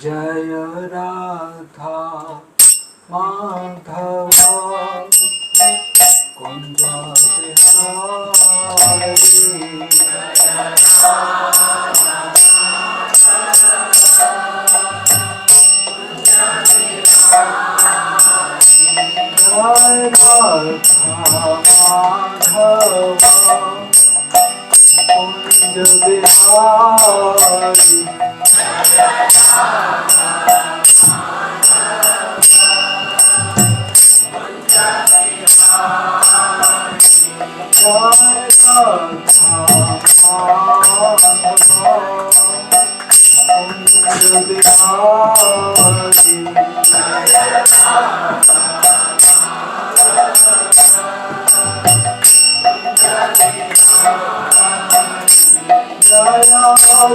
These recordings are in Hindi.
जय राधा माधव कुंज बिहारी जय राधा माधव कुंज बिहारी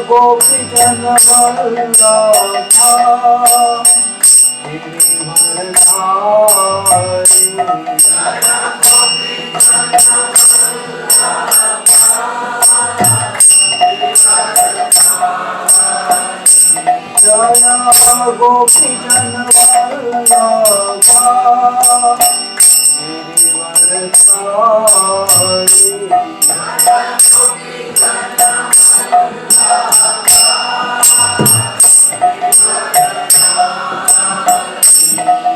गोपी जन वल्लभा गिरिवरधारी जय गोपी जन वल्लभा गिरिवरधारी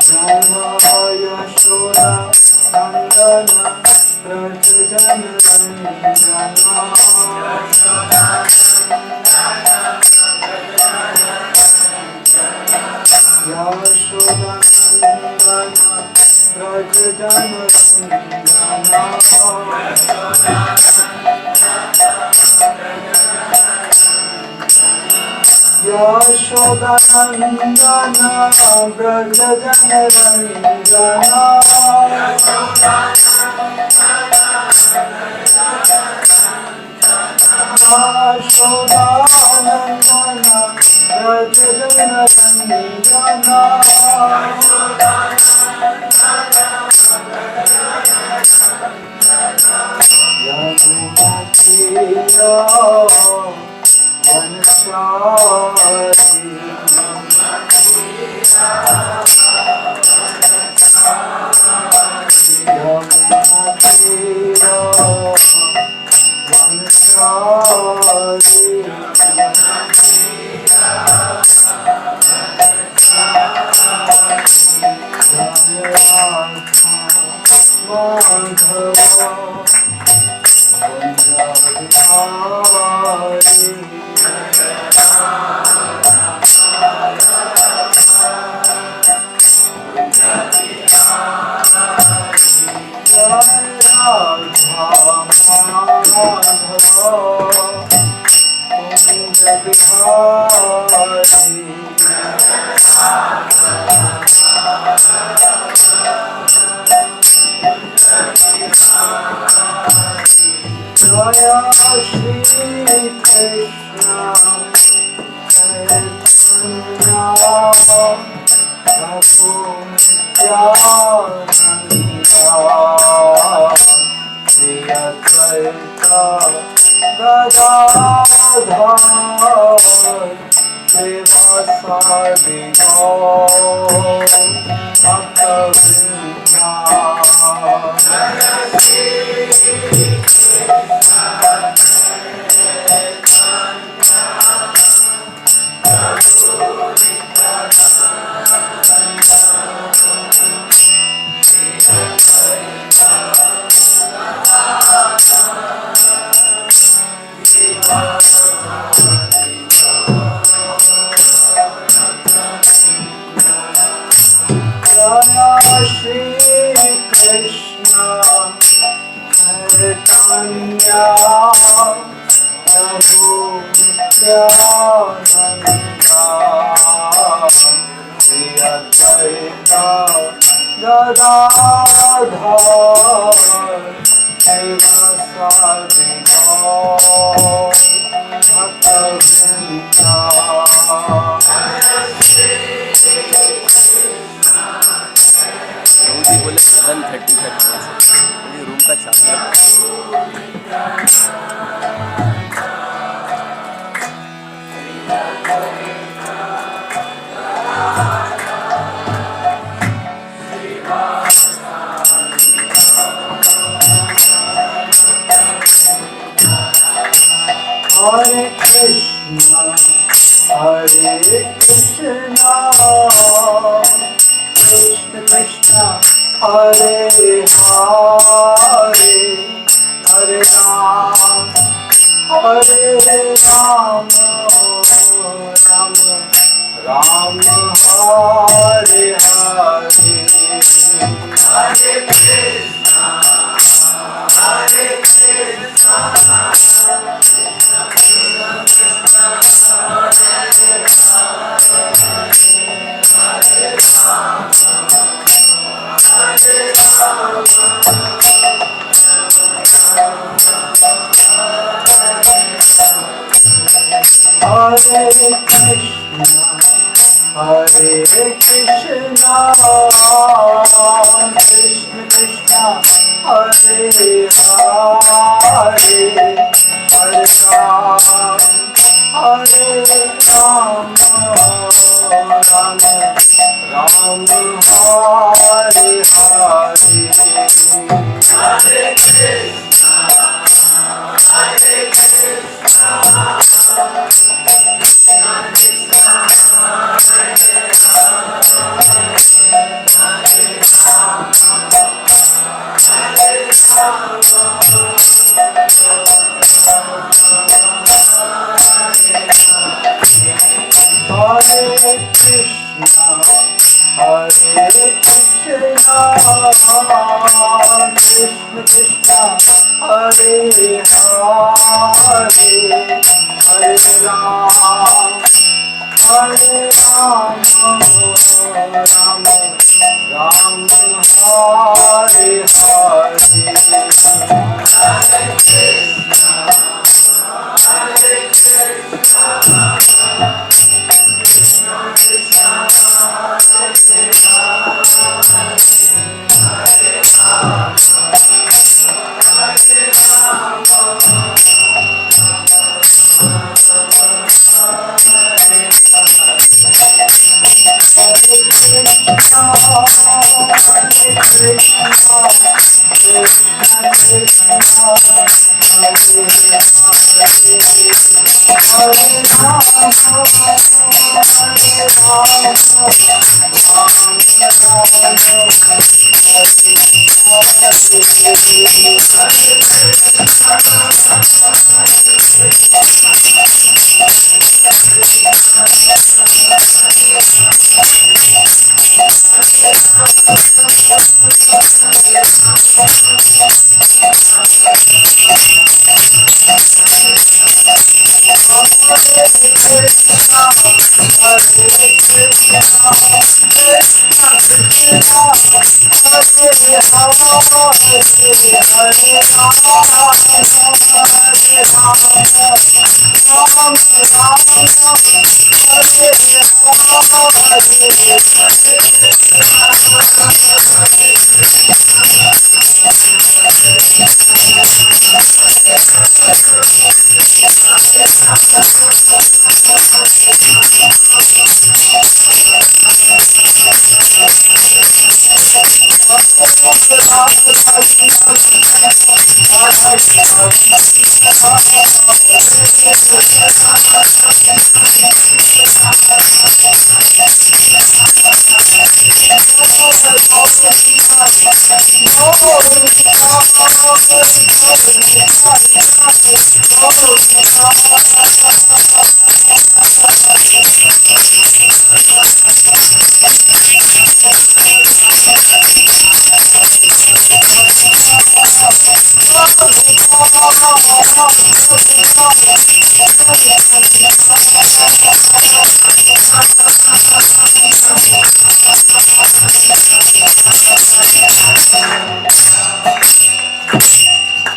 जय यशोदा नंदन व्रज जन रंजना यशोदा नंदन व्रज जन रंजना यशोदानंदन व्रज जन रंजना यशोदानंदन व्रज जन रंजना यमुना तीरा वनचारी यमुना तीरा वनचारी जय राधा माधव कुंज बिहारी जय श्री कृष्ण चैतन्य प्रभु नित्यानंद श्री अद्वैत गदाधर श्रीवासादि गौर भक्तवृंदा जय Shri Krishna Krishna Krishna Hare Hare Hare Ram Hare Ram Ram Ram Hare Hare Hare Krishna Hare Krishna Hare Krishna Krishna Krishna Hare Hare Hare Ram Hare Ram Ram Ram Hare Hare Hare Krishna Hare Krishna Krishna Krishna Hare Hare Hare Ram Hare Ram Ram Ram Hare Hare Hare Krishna Hare Krishna Krishna Krishna Hare Hare Ram Hare Ram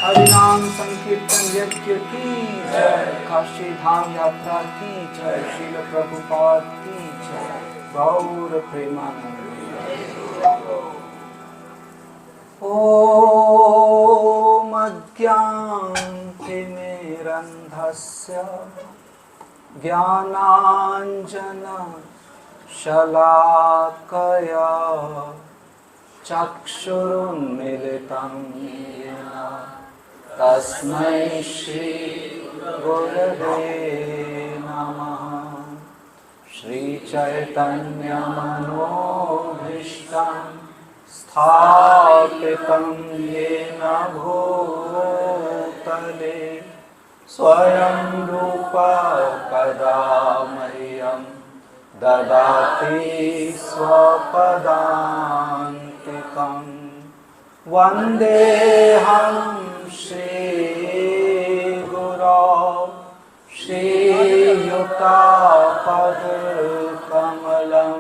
हरिनाम संकीर्तन यज्ञ की जय, काशी धाम यात्रा की जय, श्रील प्रभुपाद की जय, गौर प्रेमानंद। ओम अज्ञानतिमिरन्धस्य ज्ञानाञ्जन शलाकया चक्षुरुन्मीलितं येन तस्मै श्री गुरवे नमः। श्री चैतन्य मनोभीष्टं स्थापितं येन भूतले स्वयं रूप कदा मह्यं ददाति स्वपदान्तिकं वन्देऽहं श्रीगुरो श्रीयुतापदकमलं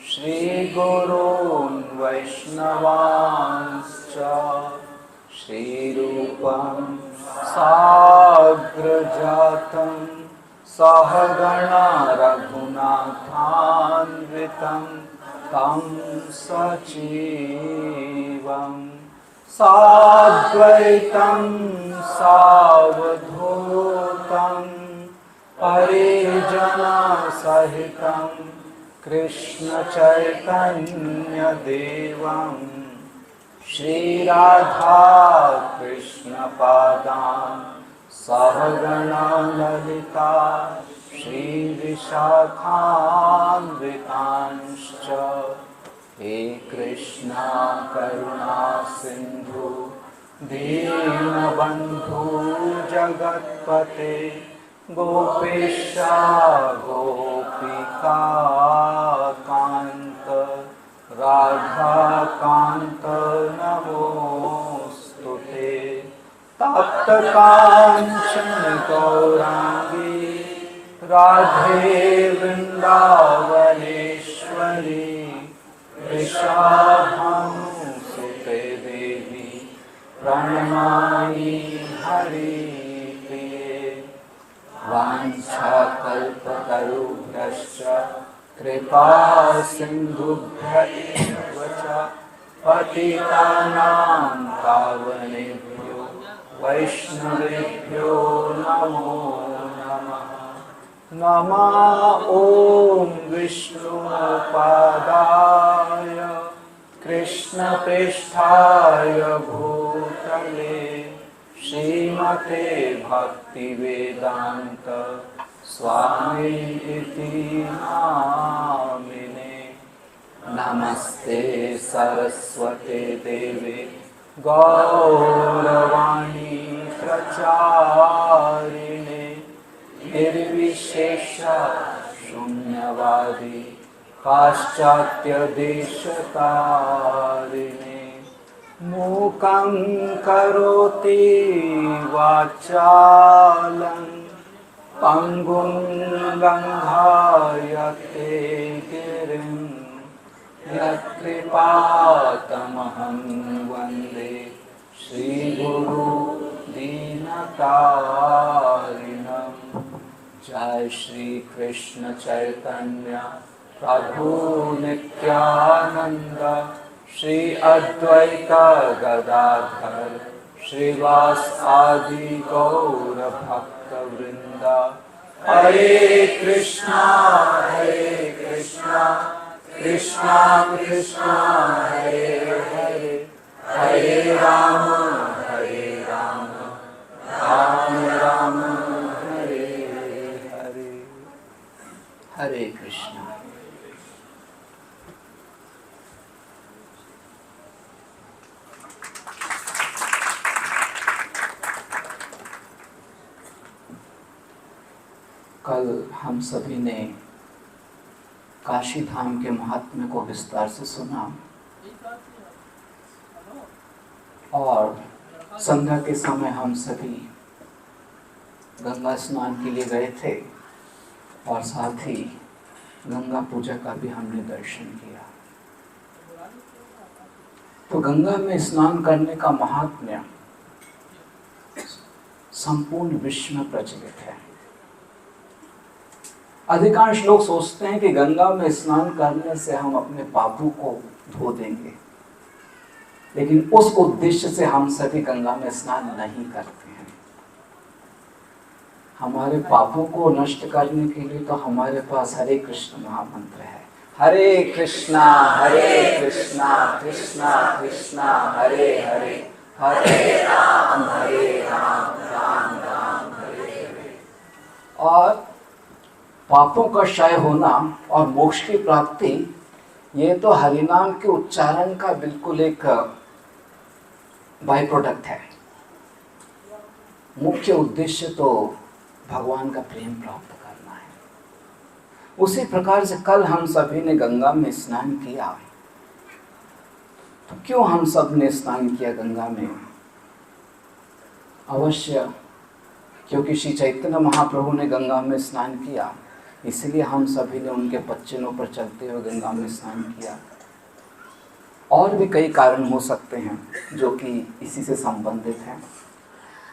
श्रीगुरून् वैष्णवांश्च श्रीरूपं साग्रजातं सहगणा रघुनाथान्वितं तं सजीवं साद्वैतं सावधूतं परिजनसहितं कृष्ण चैतन्य देवं श्रीराधा कृष्ण पादान् सहगणा ललिता श्रीविशाखान्वितांश्च हे कृष्णा करुणा सिन्धु दीनबन्धु जगत्पते गोपेशा गोपिका कान्त राधाकान्त नमोस्तुते तप्तकाञ्चन गौराङ्गी राधे वृन्दावनेश्वरी वृषभानुसुते देवी प्रणमामि हरिप्रिये वाञ्छाकल्पतरुभ्यश्च कृपा सिन्धुभ्य एव च पतितानां पावनेभ्यो वैष्णवेभ्यो नमो नमः। नमः ॐ विष्णुपादाय कृष्णप्रेष्ठाय भूतले श्रीमते भक्तिवेदान्त स्वामी इति नामिने। नमस्ते सरस्वते देवे गौरवाणी प्रचारिणे निर्विशेष शून्यवादी पाश्चात्य देशतारिणे मूकं करोति वाचालं पंगुं लङ्घयते गिरिं यत्कृपातमहं वन्दे श्रीगुरु दीनतारिणं। जय श्री कृष्ण चैतन्य प्रभु नित्यानंद श्री अद्वैत गदाधर श्रीवास आदि गौर भक्त वृंद। हरे कृष्णा कृष्णा कृष्णा हरे हरे हरे राम राम राम हरे हरे। हरे कृष्णा। कल हम सभी ने काशी धाम के महात्म्य को विस्तार से सुना और संध्या के समय हम सभी गंगा स्नान के लिए गए थे और साथ ही गंगा पूजा का भी हमने दर्शन किया। तो गंगा में स्नान करने का महात्म्य संपूर्ण विश्व में प्रचलित है। अधिकांश लोग सोचते हैं कि गंगा में स्नान करने से हम अपने पापों को धो देंगे, लेकिन उस उद्देश्य से हम सभी गंगा में स्नान नहीं करते हैं। हमारे पापों को नष्ट करने के लिए तो हमारे पास हरे कृष्ण महामंत्र है। हरे कृष्णा कृष्णा कृष्णा हरे हरे, हरे राम राम राम हरे हरे। और पापों का क्षय होना और मोक्ष की प्राप्ति, ये तो हरिनाम के उच्चारण का बिल्कुल एक बाय प्रोडक्ट है। मुख्य उद्देश्य तो भगवान का प्रेम प्राप्त करना है। उसी प्रकार से कल हम सभी ने गंगा में स्नान किया। तो क्यों हम सब ने स्नान किया गंगा में? अवश्य क्योंकि श्री चैतन्य महाप्रभु ने गंगा में स्नान किया, इसलिए हम सभी ने उनके पच्चीनों पर चलते हुए गंगा में स्नान किया। और भी कई कारण हो सकते हैं जो कि इसी से संबंधित हैं।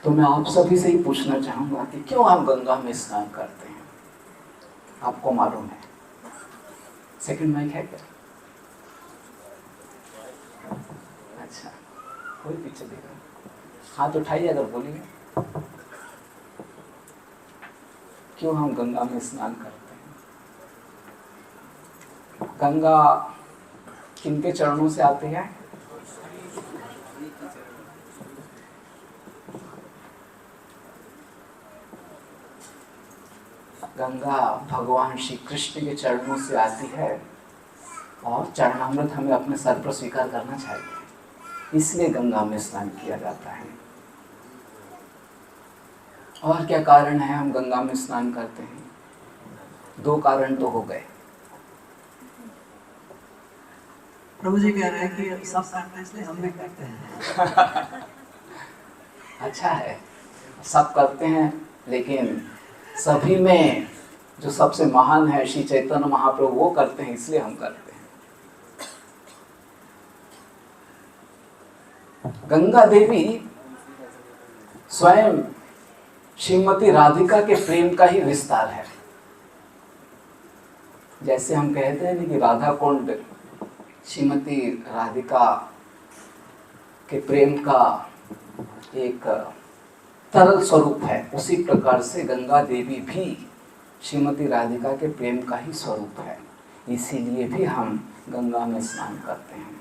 तो मैं आप सभी से ही पूछना चाहूँगा कि क्यों हम गंगा में स्नान करते हैं? आपको मालूम है? सेकंड माइक है क्या? अच्छा, कोई पीछे देखा? हाथ उठाइए अगर बोलिए। क्यों हम गंगा में स्नान करते हैं? गंगा किनके चरणों से आती है? गंगा भगवान श्री कृष्ण के चरणों से आती है और चरणामृत हमें अपने सर पर स्वीकार करना चाहिए, इसलिए गंगा में स्नान किया जाता है। और क्या कारण है हम गंगा में स्नान करते हैं? 2 कारण तो हो गए। प्रभु जी कह रहे हैं कि सब करते हैं इसलिए हम भी करते हैं। अच्छा है, सब करते हैं, लेकिन सभी में जो सबसे महान है श्री चैतन्य महाप्रभु, वो करते हैं इसलिए हम करते हैं। गंगा देवी स्वयं श्रीमती राधिका के प्रेम का ही विस्तार है। जैसे हम कहते हैं कि राधा कुंड श्रीमती राधिका के प्रेम का एक तरल स्वरूप है, उसी प्रकार से गंगा देवी भी श्रीमती राधिका के प्रेम का ही स्वरूप है। इसीलिए भी हम गंगा में स्नान करते हैं।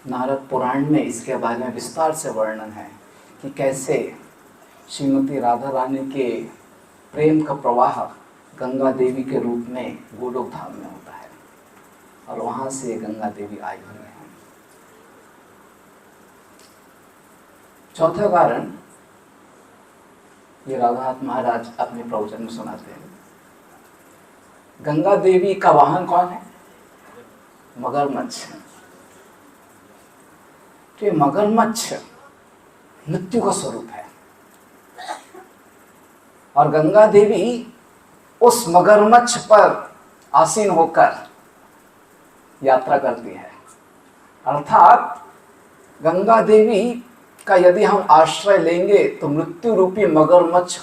नारद पुराण में इसके बारे में विस्तार से वर्णन है कि कैसे श्रीमती राधा रानी के प्रेम का प्रवाह गंगा देवी के रूप में गोलोक धाम में होता है और वहाँ से गंगा देवी आई हुई है। चौथा कारण ये रघुनाथ महाराज अपने प्रवचन में सुनाते हैं। गंगा देवी का वाहन कौन है? मगरमच्छ। तो ये मगरमच्छ मृत्यु का स्वरूप है और गंगा देवी उस मगरमच्छ पर आसीन होकर यात्रा करती है। अर्थात गंगा देवी का यदि हम आश्रय लेंगे तो मृत्यु रूपी मगरमच्छ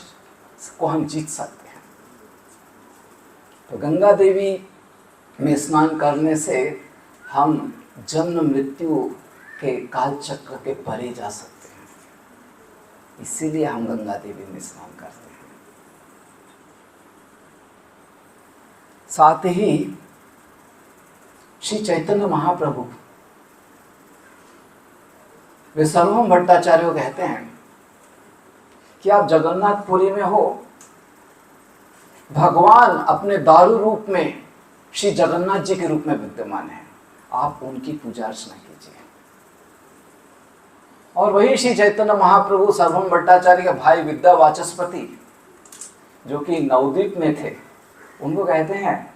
को हम जीत सकते हैं। तो गंगा देवी में स्नान करने से हम जन्म मृत्यु के काल चक्र के परे जा सकते हैं, इसीलिए हम गंगा देवी में स्नान करते हैं। साथ ही श्री चैतन्य महाप्रभु वे सर्वम भट्टाचार्य कहते हैं कि आप जगन्नाथपुरी में हो, भगवान अपने दारू रूप में श्री जगन्नाथ जी के रूप में विद्यमान है, आप उनकी पूजा अर्चना कीजिए। और वही श्री चैतन्य महाप्रभु सर्वम भट्टाचार्य के भाई विद्या वाचस्पति जो कि नवद्वीप में थे, उनको कहते हैं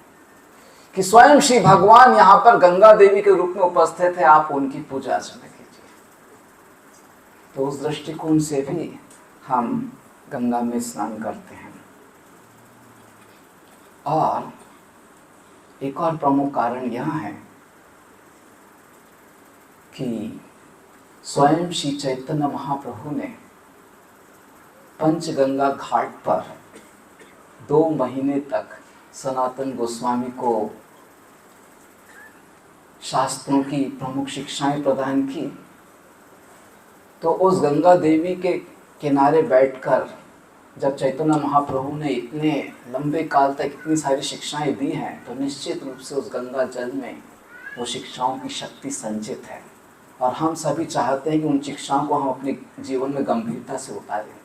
कि स्वयं श्री भगवान यहाँ पर गंगा देवी के रूप में उपस्थित है, आप उनकी पूजा अर्चना कीजिए। तो उस दृष्टिकोण से भी हम गंगा में स्नान करते हैं। और एक और प्रमुख कारण यह है कि स्वयं श्री चैतन्य महाप्रभु ने पंचगंगा घाट पर 2 महीने तक सनातन गोस्वामी को शास्त्रों की प्रमुख शिक्षाएं प्रदान की। तो उस गंगा देवी के किनारे बैठकर जब चैतन्य महाप्रभु ने इतने लंबे काल तक इतनी सारी शिक्षाएं दी हैं, तो निश्चित रूप से उस गंगा जल में वो शिक्षाओं की शक्ति संचित है और हम सभी चाहते हैं कि उन शिक्षाओं को हम अपने जीवन में गंभीरता से उतारें।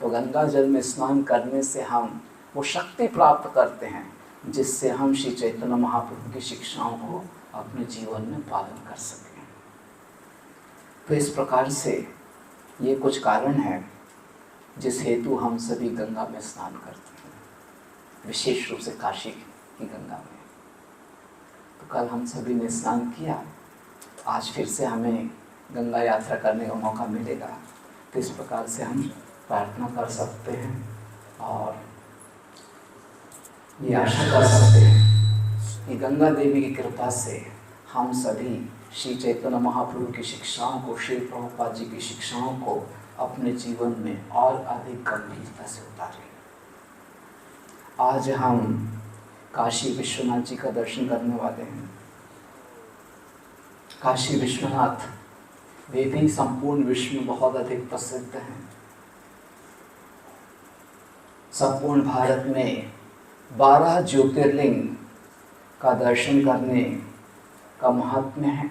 तो गंगा जल में स्नान करने से हम वो शक्ति प्राप्त करते हैं जिससे हम श्री चैतन्य महाप्रभु की शिक्षाओं को अपने जीवन में पालन कर सकें। तो इस प्रकार से ये कुछ कारण हैं जिस हेतु हम सभी गंगा में स्नान करते हैं, विशेष रूप से काशी की गंगा में। तो कल हम सभी ने स्नान किया, आज फिर से हमें गंगा यात्रा करने का मौका मिलेगा। तो इस प्रकार से हम प्रार्थना कर सकते हैं और ये आशा कर सकते हैं कि गंगा देवी की कृपा से हम सभी श्री चैतन्य महाप्रभु की शिक्षाओं को, श्री प्रभुपाद जी की शिक्षाओं को अपने जीवन में और अधिक गंभीरता से उतारें। आज हम काशी विश्वनाथ जी का दर्शन करने वाले हैं। काशी विश्वनाथ वे भी संपूर्ण विश्व में बहुत अधिक प्रसिद्ध हैं। संपूर्ण भारत में 12 ज्योतिर्लिंग का दर्शन करने का महात्म्य है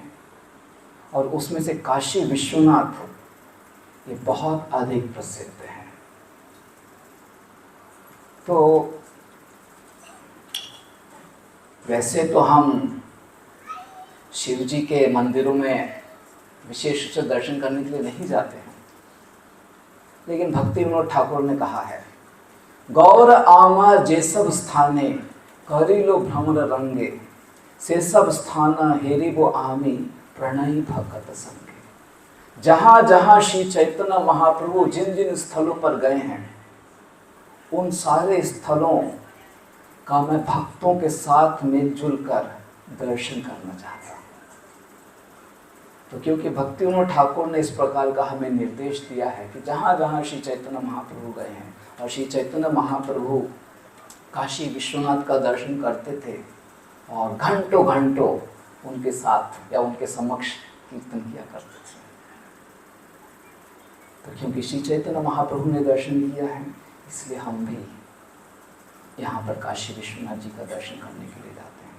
और उसमें से काशी विश्वनाथ ये बहुत अधिक प्रसिद्ध है। तो वैसे तो हम शिव जी के मंदिरों में विशेष रूप से दर्शन करने के लिए नहीं जाते हैं, लेकिन भक्ति विनोद ठाकुर ने कहा है, गौर आमा जे सब स्थाने करी लो भ्रमर रंगे, से सब स्थान हेरी वो आमी प्रणयी भगत संगे। जहाँ जहाँ श्री चैतन्य महाप्रभु जिन जिन स्थलों पर गए हैं, उन सारे स्थलों का मैं भक्तों के साथ मिलजुल कर दर्शन करना चाहता हूँ। तो क्योंकि भक्ति विनोद ठाकुर ने इस प्रकार का हमें निर्देश दिया है कि जहाँ जहाँ श्री चैतन्य महाप्रभु गए हैं और श्री चैतन्य महाप्रभु काशी विश्वनाथ का दर्शन करते थे और घंटों घंटों उनके साथ या उनके समक्ष कीर्तन किया करते थे। तो क्योंकि श्री चैतन्य महाप्रभु ने दर्शन किया है, इसलिए हम भी यहाँ पर काशी विश्वनाथ जी का दर्शन करने के लिए जाते हैं।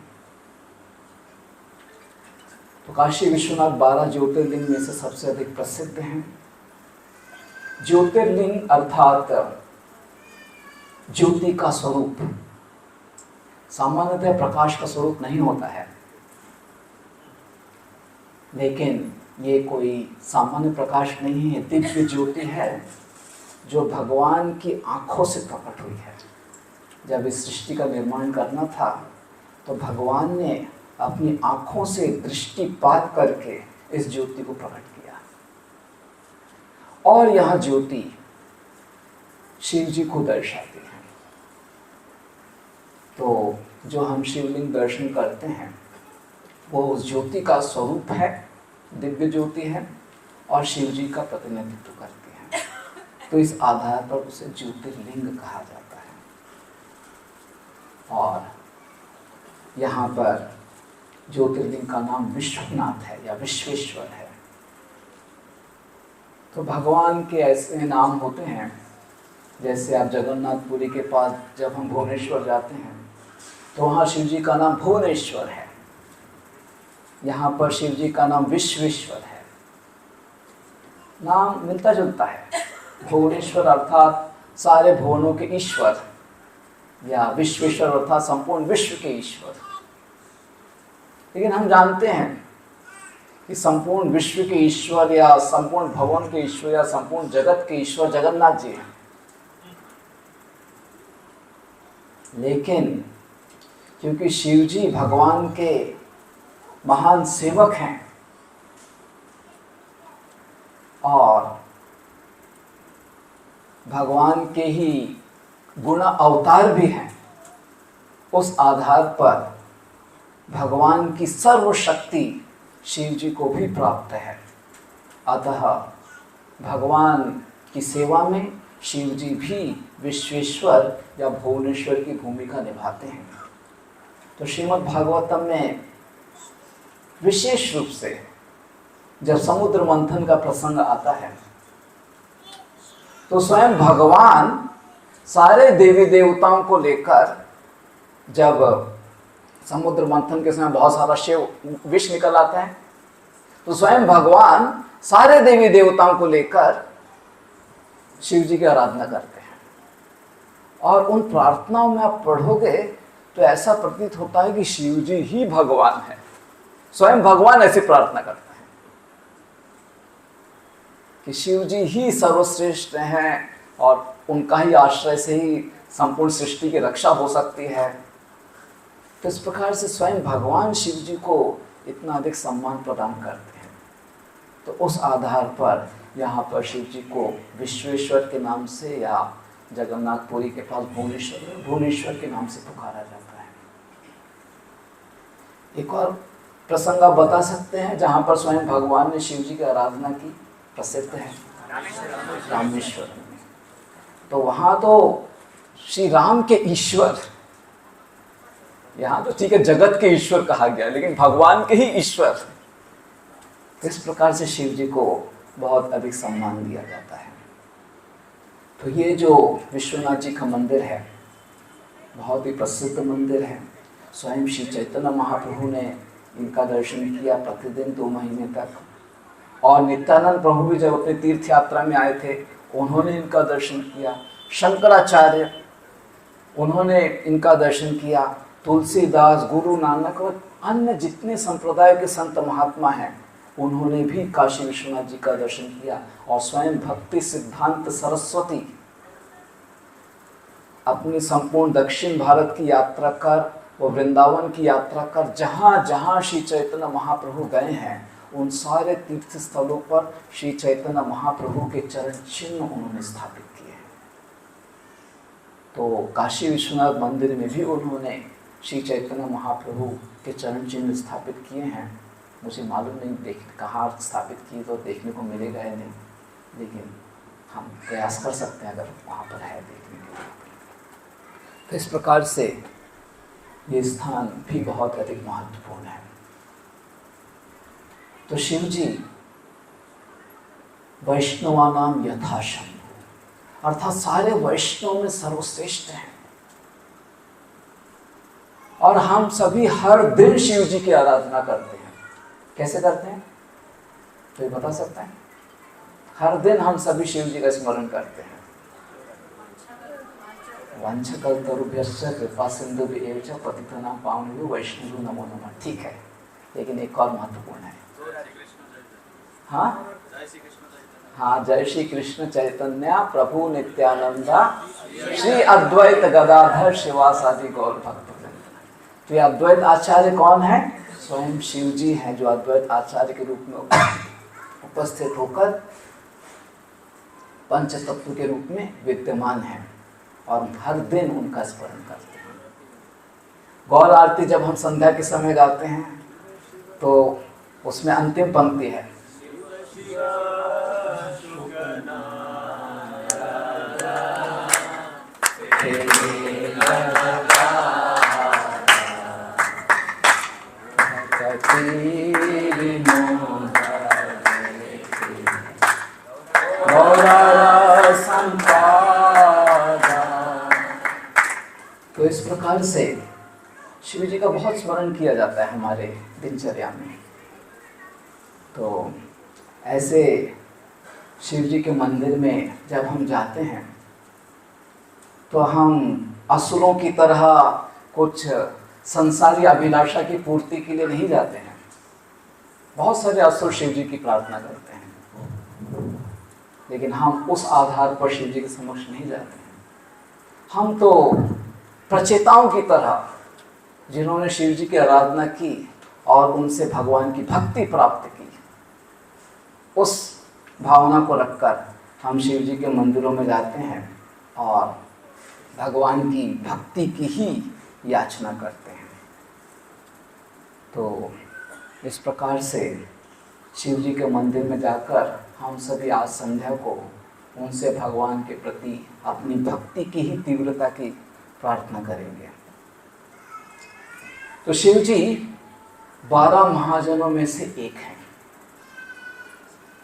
तो काशी विश्वनाथ 12 ज्योतिर्लिंग में से सबसे अधिक प्रसिद्ध हैं। ज्योतिर्लिंग अर्थात ज्योति का स्वरूप। सामान्यतः प्रकाश का स्वरूप नहीं होता है, लेकिन ये कोई सामान्य प्रकाश नहीं है, दिव्य ज्योति है जो भगवान की आंखों से प्रकट हुई है। जब इस सृष्टि का निर्माण करना था तो भगवान ने अपनी आंखों से दृष्टिपात करके इस ज्योति को प्रकट किया और यह ज्योति शिव जी को दर्शाती है। तो जो हम शिवलिंग दर्शन करते हैं वो उस ज्योति का स्वरूप है, दिव्य ज्योति है और शिव जी का प्रतिनिधित्व करती है। तो इस आधार पर उसे ज्योतिर्लिंग कहा जाता है। और यहाँ पर ज्योतिर्लिंग का नाम विश्वनाथ है या विश्वेश्वर है। तो भगवान के ऐसे नाम होते हैं, जैसे आप जगन्नाथपुरी के पास जब हम भुवनेश्वर जाते हैं तो वहाँ शिव जी का नाम भुवनेश्वर है, यहाँ पर शिव जी का नाम विश्वेश्वर है। नाम मिलता जुलता है। भुवनेश्वर अर्थात सारे भुवनों के ईश्वर या विश्वेश्वर अर्थात संपूर्ण विश्व के ईश्वर। लेकिन हम जानते हैं कि संपूर्ण विश्व के ईश्वर या संपूर्ण भवन के ईश्वर या संपूर्ण जगत के ईश्वर जगन्नाथ जी हैं। लेकिन क्योंकि शिव जी भगवान के महान सेवक हैं और भगवान के ही गुण अवतार भी हैं, उस आधार पर भगवान की सर्वशक्ति शिव जी को भी प्राप्त है। अतः भगवान की सेवा में शिव जी भी विश्वेश्वर या भुवनेश्वर की भूमिका निभाते हैं। तो श्रीमद् भागवतम में विशेष रूप से जब समुद्र मंथन का प्रसंग आता है तो स्वयं भगवान सारे देवी देवताओं को लेकर, जब समुद्र मंथन के समय बहुत सारा विष निकल आता है, तो स्वयं भगवान सारे देवी देवताओं को लेकर शिव जी की आराधना करते हैं और उन प्रार्थनाओं में आप पढ़ोगे तो ऐसा प्रतीत होता है कि शिव जी ही भगवान है, स्वयं भगवान ऐसी प्रार्थना करता है कि शिव जी ही सर्वश्रेष्ठ हैं और उनका ही आश्रय से ही संपूर्ण सृष्टि की रक्षा हो सकती है। तो इस प्रकार से स्वयं भगवान शिव जी को इतना अधिक सम्मान प्रदान करते हैं। तो उस आधार पर यहाँ पर शिव जी को विश्वेश्वर के नाम से या जगन्नाथपुरी के पास भुवनेश्वर के नाम से पुकारा जाता है। एक और प्रसंग आप बता सकते हैं जहाँ पर स्वयं भगवान ने शिव जी की आराधना की? प्रसिद्ध है रामेश्वर में। तो वहाँ तो श्री राम के ईश्वर, यहाँ तो ठीक है जगत के ईश्वर कहा गया, लेकिन भगवान के ही ईश्वर, इस प्रकार से शिव जी को बहुत अधिक सम्मान दिया जाता है। तो ये जो विश्वनाथ जी का मंदिर है बहुत ही प्रसिद्ध मंदिर है। स्वयं श्री चैतन्य महाप्रभु ने इनका दर्शन किया प्रतिदिन 2 महीने तक, और नित्यानंद प्रभु भी जब अपने तीर्थ यात्रा में आए थे उन्होंने इनका दर्शन किया। शंकराचार्य उन्होंने इनका दर्शन किया। तुलसीदास, गुरु नानक और अन्य जितने संप्रदाय के संत महात्मा हैं उन्होंने भी काशी विश्वनाथ जी का दर्शन किया। और स्वयं भक्ति सिद्धांत सरस्वती अपनी संपूर्ण दक्षिण भारत की यात्रा कर और वृंदावन की यात्रा कर जहाँ जहाँ श्री चैतन्य महाप्रभु गए हैं उन सारे तीर्थ स्थलों पर श्री चैतन्य महाप्रभु के चरण चिन्ह उन्होंने स्थापित किए हैं। तो काशी विश्वनाथ मंदिर में भी उन्होंने श्री चैतन्य महाप्रभु के चरण चिन्ह स्थापित किए हैं। मुझे मालूम नहीं कहाँ स्थापित किए तो देखने को मिलेगा या नहीं, लेकिन हम प्रयास कर सकते हैं अगर वहाँ पर है देखने के लिए। तो इस प्रकार से ये स्थान भी बहुत अधिक महत्वपूर्ण है। तो शिव जी वैष्णवानाम यथाशम, अर्थात सारे वैष्णव में सर्वश्रेष्ठ हैं। और हम सभी हर दिन शिव जी की आराधना करते हैं। कैसे करते हैं तो ये बता सकता है? हर दिन हम सभी शिव जी का स्मरण करते हैं। वंशकल्पतरुभ्यश्च कृपा सिंधुभ्येव च पतितानां पावनेभ्यो वैष्णवेभ्यो नमो नमः। ठीक है, लेकिन एक और महत्वपूर्ण है। हाँ, जय श्री कृष्ण चैतन्य प्रभु नित्यानंदा श्री अद्वैत गदाधर शिवासादि गौर भक्तवृंद। तो ये अद्वैत आचार्य कौन है? स्वयं शिव जी हैं, जो अद्वैत आचार्य के रूप में उपस्थित होकर पंच तत्व के रूप में विद्यमान हैं और हर दिन उनका स्मरण करते हैं। गौर आरती जब हम संध्या के समय गाते हैं तो उसमें अंतिम पंक्ति है, तो इस प्रकार से शिव जी का बहुत स्मरण किया जाता है हमारे दिनचर्या में। तो ऐसे शिव जी के मंदिर में जब हम जाते हैं तो हम असुरों की तरह कुछ संसारी अभिलाषा की पूर्ति के लिए नहीं जाते हैं। बहुत सारे असुर शिव जी की प्रार्थना करते हैं, लेकिन हम उस आधार पर शिव जी के समक्ष नहीं जाते हैं। हम तो प्रचेताओं की तरह जिन्होंने शिव जी की आराधना की और उनसे भगवान की भक्ति प्राप्त की, उस भावना को रखकर हम शिव जी के मंदिरों में जाते हैं और भगवान की भक्ति की ही याचना करते हैं। तो इस प्रकार से शिव जी के मंदिर में जाकर हम सभी आज संध्या को उनसे भगवान के प्रति अपनी भक्ति की ही तीव्रता की प्रार्थना करेंगे। तो शिव जी 12 महाजनों में से एक हैं,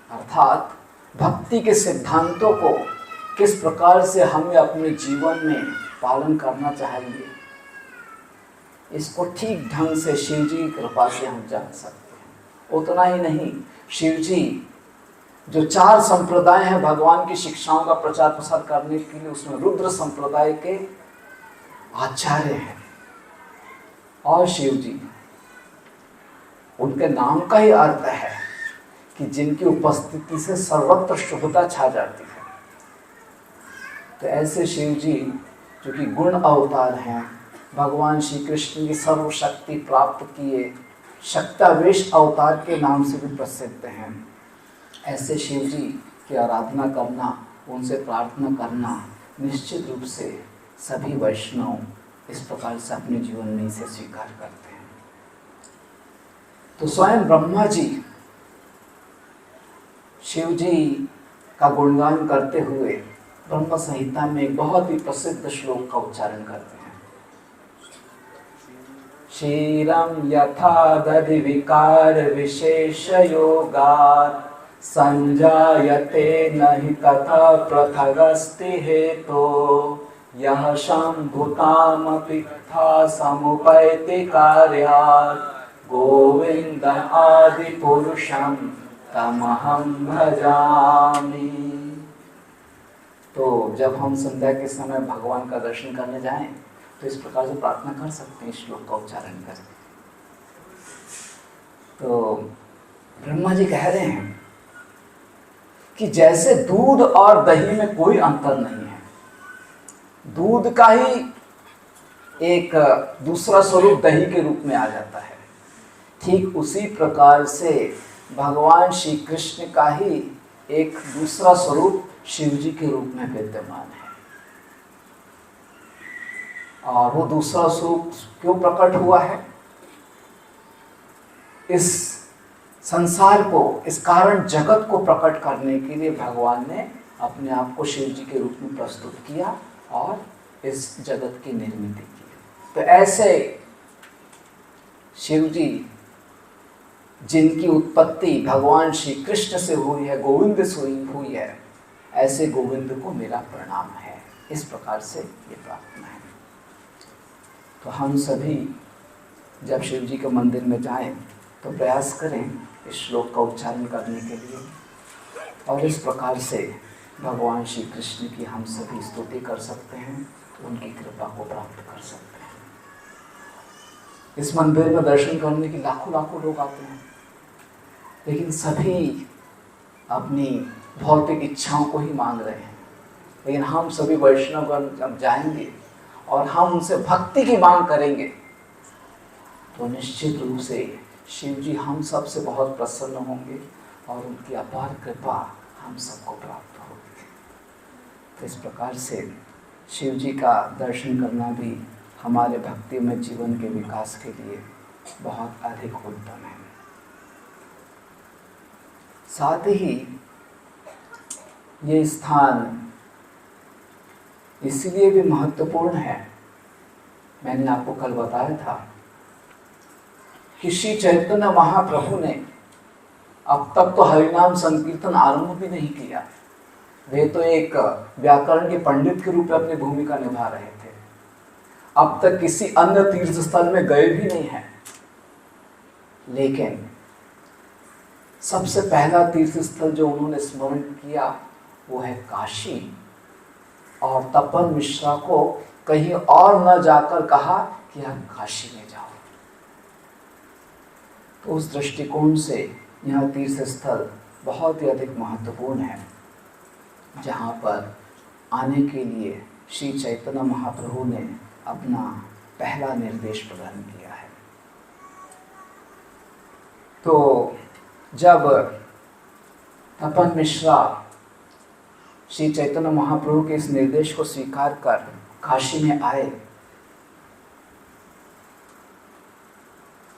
अर्थात भक्ति के सिद्धांतों को किस प्रकार से हमें अपने जीवन में पालन करना चाहिए, इसको ठीक ढंग से शिव जी की कृपा से हम जान सकते हैं। उतना ही नहीं, शिव जी जो 4 संप्रदाय हैं भगवान की शिक्षाओं का प्रचार प्रसार करने के लिए, उसमें रुद्र संप्रदाय के आचार्य हैं और शिव जी। उनके नाम का ही अर्थ है कि जिनकी उपस्थिति से सर्वत्र शुभता छा जाती है। तो ऐसे शिव जी जो कि गुण अवतार हैं, भगवान श्री कृष्ण की सर्वशक्ति प्राप्त किए शक्तावेश अवतार के नाम से भी प्रसिद्ध हैं, ऐसे शिव जी की आराधना करना, उनसे प्रार्थना करना निश्चित रूप से सभी वैष्णव इस प्रकार से अपने जीवन में इसे स्वीकार करते हैं। तो स्वयं ब्रह्मा जी शिव जी का गुणगान करते हुए ब्रह्म संहिता में एक बहुत ही प्रसिद्ध श्लोक का उच्चारण करते हैं। क्षीरं यथा दधि विकार विशेष योगात् संजायते नहि तथा पृथगस्ति हेतो यः शम्भुतामपि तथा समुपैति कार्यात् गोविंद आदि पुरुषं तमहं भजामि। तो जब हम संध्या के समय भगवान का दर्शन करने जाएं तो इस प्रकार से प्रार्थना कर सकते हैं, श्लोक का उच्चारण करके। तो ब्रह्मा जी कह रहे हैं कि जैसे दूध और दही में कोई अंतर नहीं है, दूध का ही एक दूसरा स्वरूप दही के रूप में आ जाता है, ठीक उसी प्रकार से भगवान श्री कृष्ण का ही एक दूसरा स्वरूप शिव जी के रूप में विद्यमान है। और वो दूसरा स्वरूप क्यों प्रकट हुआ है? इस संसार को, इस कारण जगत को प्रकट करने के लिए भगवान ने अपने आप को शिव जी के रूप में प्रस्तुत किया और इस जगत की निर्मित की। तो ऐसे शिव जी जिनकी उत्पत्ति भगवान श्री कृष्ण से हुई है, गोविंद से हुई है, ऐसे गोविंद को मेरा प्रणाम है। इस प्रकार से ये प्रार्थना है। तो हम सभी जब शिव जी के मंदिर में जाएं तो प्रयास करें इस श्लोक का उच्चारण करने के लिए, और इस प्रकार से भगवान श्री कृष्ण की हम सभी स्तुति कर सकते हैं, उनकी कृपा को प्राप्त कर सकते हैं। इस मंदिर में दर्शन करने की लाखों लाखों लोग आते हैं, लेकिन सभी अपनी भौतिक इच्छाओं को ही मांग रहे हैं। लेकिन हम सभी वैष्णव जब जाएंगे और हम उनसे भक्ति की मांग करेंगे तो निश्चित रूप से शिव जी हम सब से बहुत प्रसन्न होंगे और उनकी अपार कृपा हम सबको प्राप्त होगी। तो इस प्रकार से शिव जी का दर्शन करना भी हमारे भक्तिमय जीवन के विकास के लिए बहुत अधिक उत्तम है। साथ ही ये स्थान इसलिए भी महत्वपूर्ण है, मैंने आपको कल बताया था कि श्री चैतन्य महाप्रभु ने अब तक तो हरिनाम संकीर्तन आरंभ भी नहीं किया। वे तो एक व्याकरण के पंडित के रूप में अपनी भूमिका निभा रहे थे। अब तक किसी अन्य तीर्थ स्थल में गए भी नहीं हैं, लेकिन सबसे पहला तीर्थ स्थल जो उन्होंने स्मरण किया वो है काशी, और तपन मिश्रा को कहीं और न जाकर कहा कि आप काशी में जाओ। तो उस दृष्टिकोण से यह तीर्थ स्थल बहुत ही अधिक महत्वपूर्ण है, जहाँ पर आने के लिए श्री चैतन्य महाप्रभु ने अपना पहला निर्देश प्रदान किया है। तो जब तपन मिश्रा श्री चैतन्य महाप्रभु के इस निर्देश को स्वीकार कर काशी में आए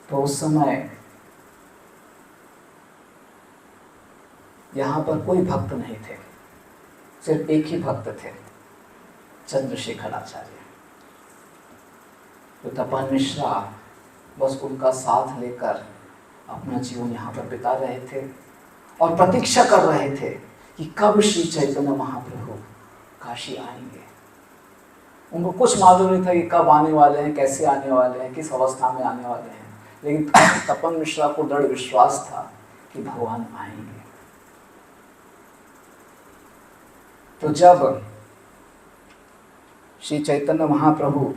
तो उस समय यहाँ पर कोई भक्त नहीं थे, सिर्फ एक ही भक्त थे, चंद्रशेखर आचार्य। तो तपन मिश्रा बस उनका साथ लेकर अपना जीवन यहाँ पर बिता रहे थे और प्रतीक्षा कर रहे थे कि कब श्री चैतन्य महाप्रभु काशी आएंगे। उनको कुछ मालूम नहीं था कि कब आने वाले हैं, कैसे आने वाले हैं, किस अवस्था में आने वाले हैं, लेकिन तपन मिश्रा को दृढ़ विश्वास था कि भगवान आएंगे। तो जब श्री चैतन्य महाप्रभु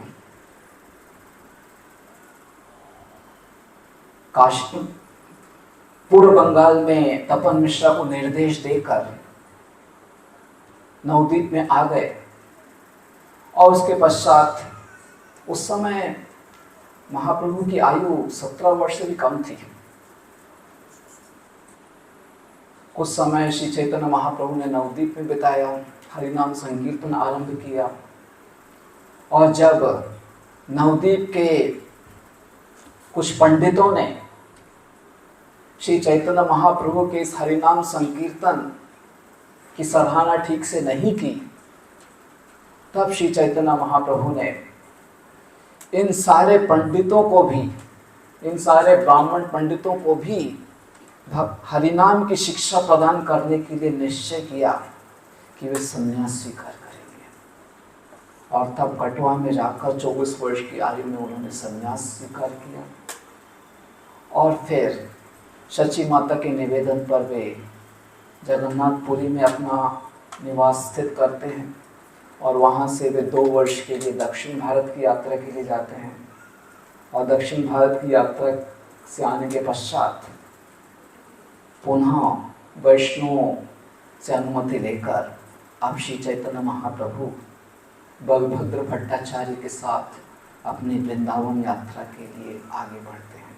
काशी पूर्व बंगाल में तपन मिश्रा को निर्देश देकर नवद्वीप में आ गए, और उसके पश्चात उस समय महाप्रभु की आयु 17 वर्ष से भी कम थी। कुछ समय श्री चैतन्य महाप्रभु ने नवद्वीप में बिताया, हरिनाम संकीर्तन आरंभ किया, और जब नवद्वीप के कुछ पंडितों ने श्री चैतन्य महाप्रभु के इस हरिनाम संकीर्तन की सराहना ठीक से नहीं की, तब श्री चैतन्य महाप्रभु ने इन सारे पंडितों को भी, इन सारे ब्राह्मण पंडितों को भी हरिनाम की शिक्षा प्रदान करने के लिए निश्चय किया कि वे संन्यास स्वीकार करेंगे। और तब कटवा में जाकर 24 वर्ष की आयु में उन्होंने संन्यास स्वीकार किया, और फिर सची माता के निवेदन पर वे जगन्नाथपुरी में अपना निवास स्थित करते हैं, और वहाँ से वे 2 वर्ष के लिए दक्षिण भारत की यात्रा के लिए जाते हैं। और दक्षिण भारत की यात्रा से आने के पश्चात पुनः वैष्णव से अनुमति लेकर अब श्री चैतन्य महाप्रभु बलभद्र भट्टाचार्य के साथ अपनी वृंदावन यात्रा के लिए आगे बढ़ते हैं।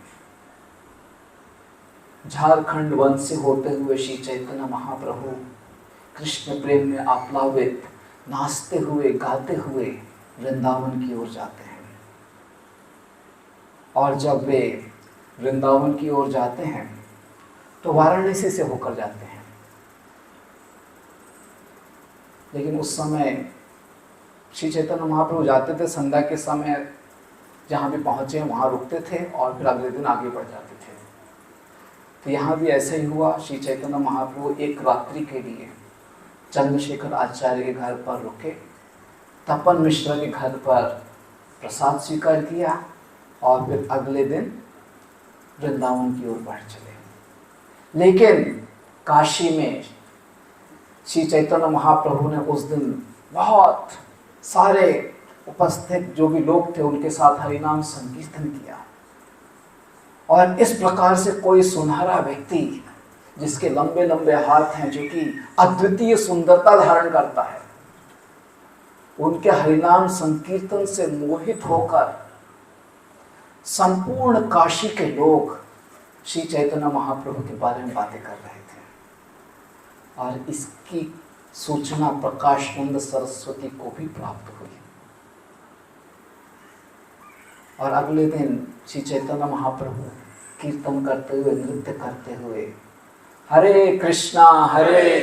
झारखंड वन से होते हुए श्री चैतन्य महाप्रभु कृष्ण प्रेम में आप्लावित नाचते हुए गाते हुए वृंदावन की ओर जाते हैं। और जब वे वृंदावन की ओर जाते हैं तो वाराणसी से होकर जाते हैं, लेकिन उस समय श्री चैतन्य महाप्रभु जाते थे संध्या के समय, जहाँ भी पहुँचे वहाँ रुकते थे और फिर अगले दिन आगे बढ़ जाते थे। तो यहाँ भी ऐसा ही हुआ। श्री चैतन्य महाप्रभु एक रात्रि के लिए चंद्रशेखर आचार्य के घर पर रुके, तपन मिश्रा के घर पर प्रसाद स्वीकार किया, और फिर अगले दिन वृंदावन की ओर बढ़ चले। लेकिन काशी में श्री चैतन्य महाप्रभु ने उस दिन बहुत सारे उपस्थित जो भी लोग थे उनके साथ हरिनाम संकीर्तन किया, और इस प्रकार से कोई सुनहरा व्यक्ति जिसके लंबे लंबे हाथ हैं, जो कि अद्वितीय सुंदरता धारण करता है, उनके हरिनाम संकीर्तन से मोहित होकर संपूर्ण काशी के लोग श्री चैतन्य महाप्रभु के बारे में बातें कर रहे थे। और इसकी सूचना प्रकाशानंद सरस्वती को भी प्राप्त हुई, और अगले दिन श्री चैतन्य महाप्रभु कीर्तन करते हुए, नृत्य करते हुए, हरे कृष्णा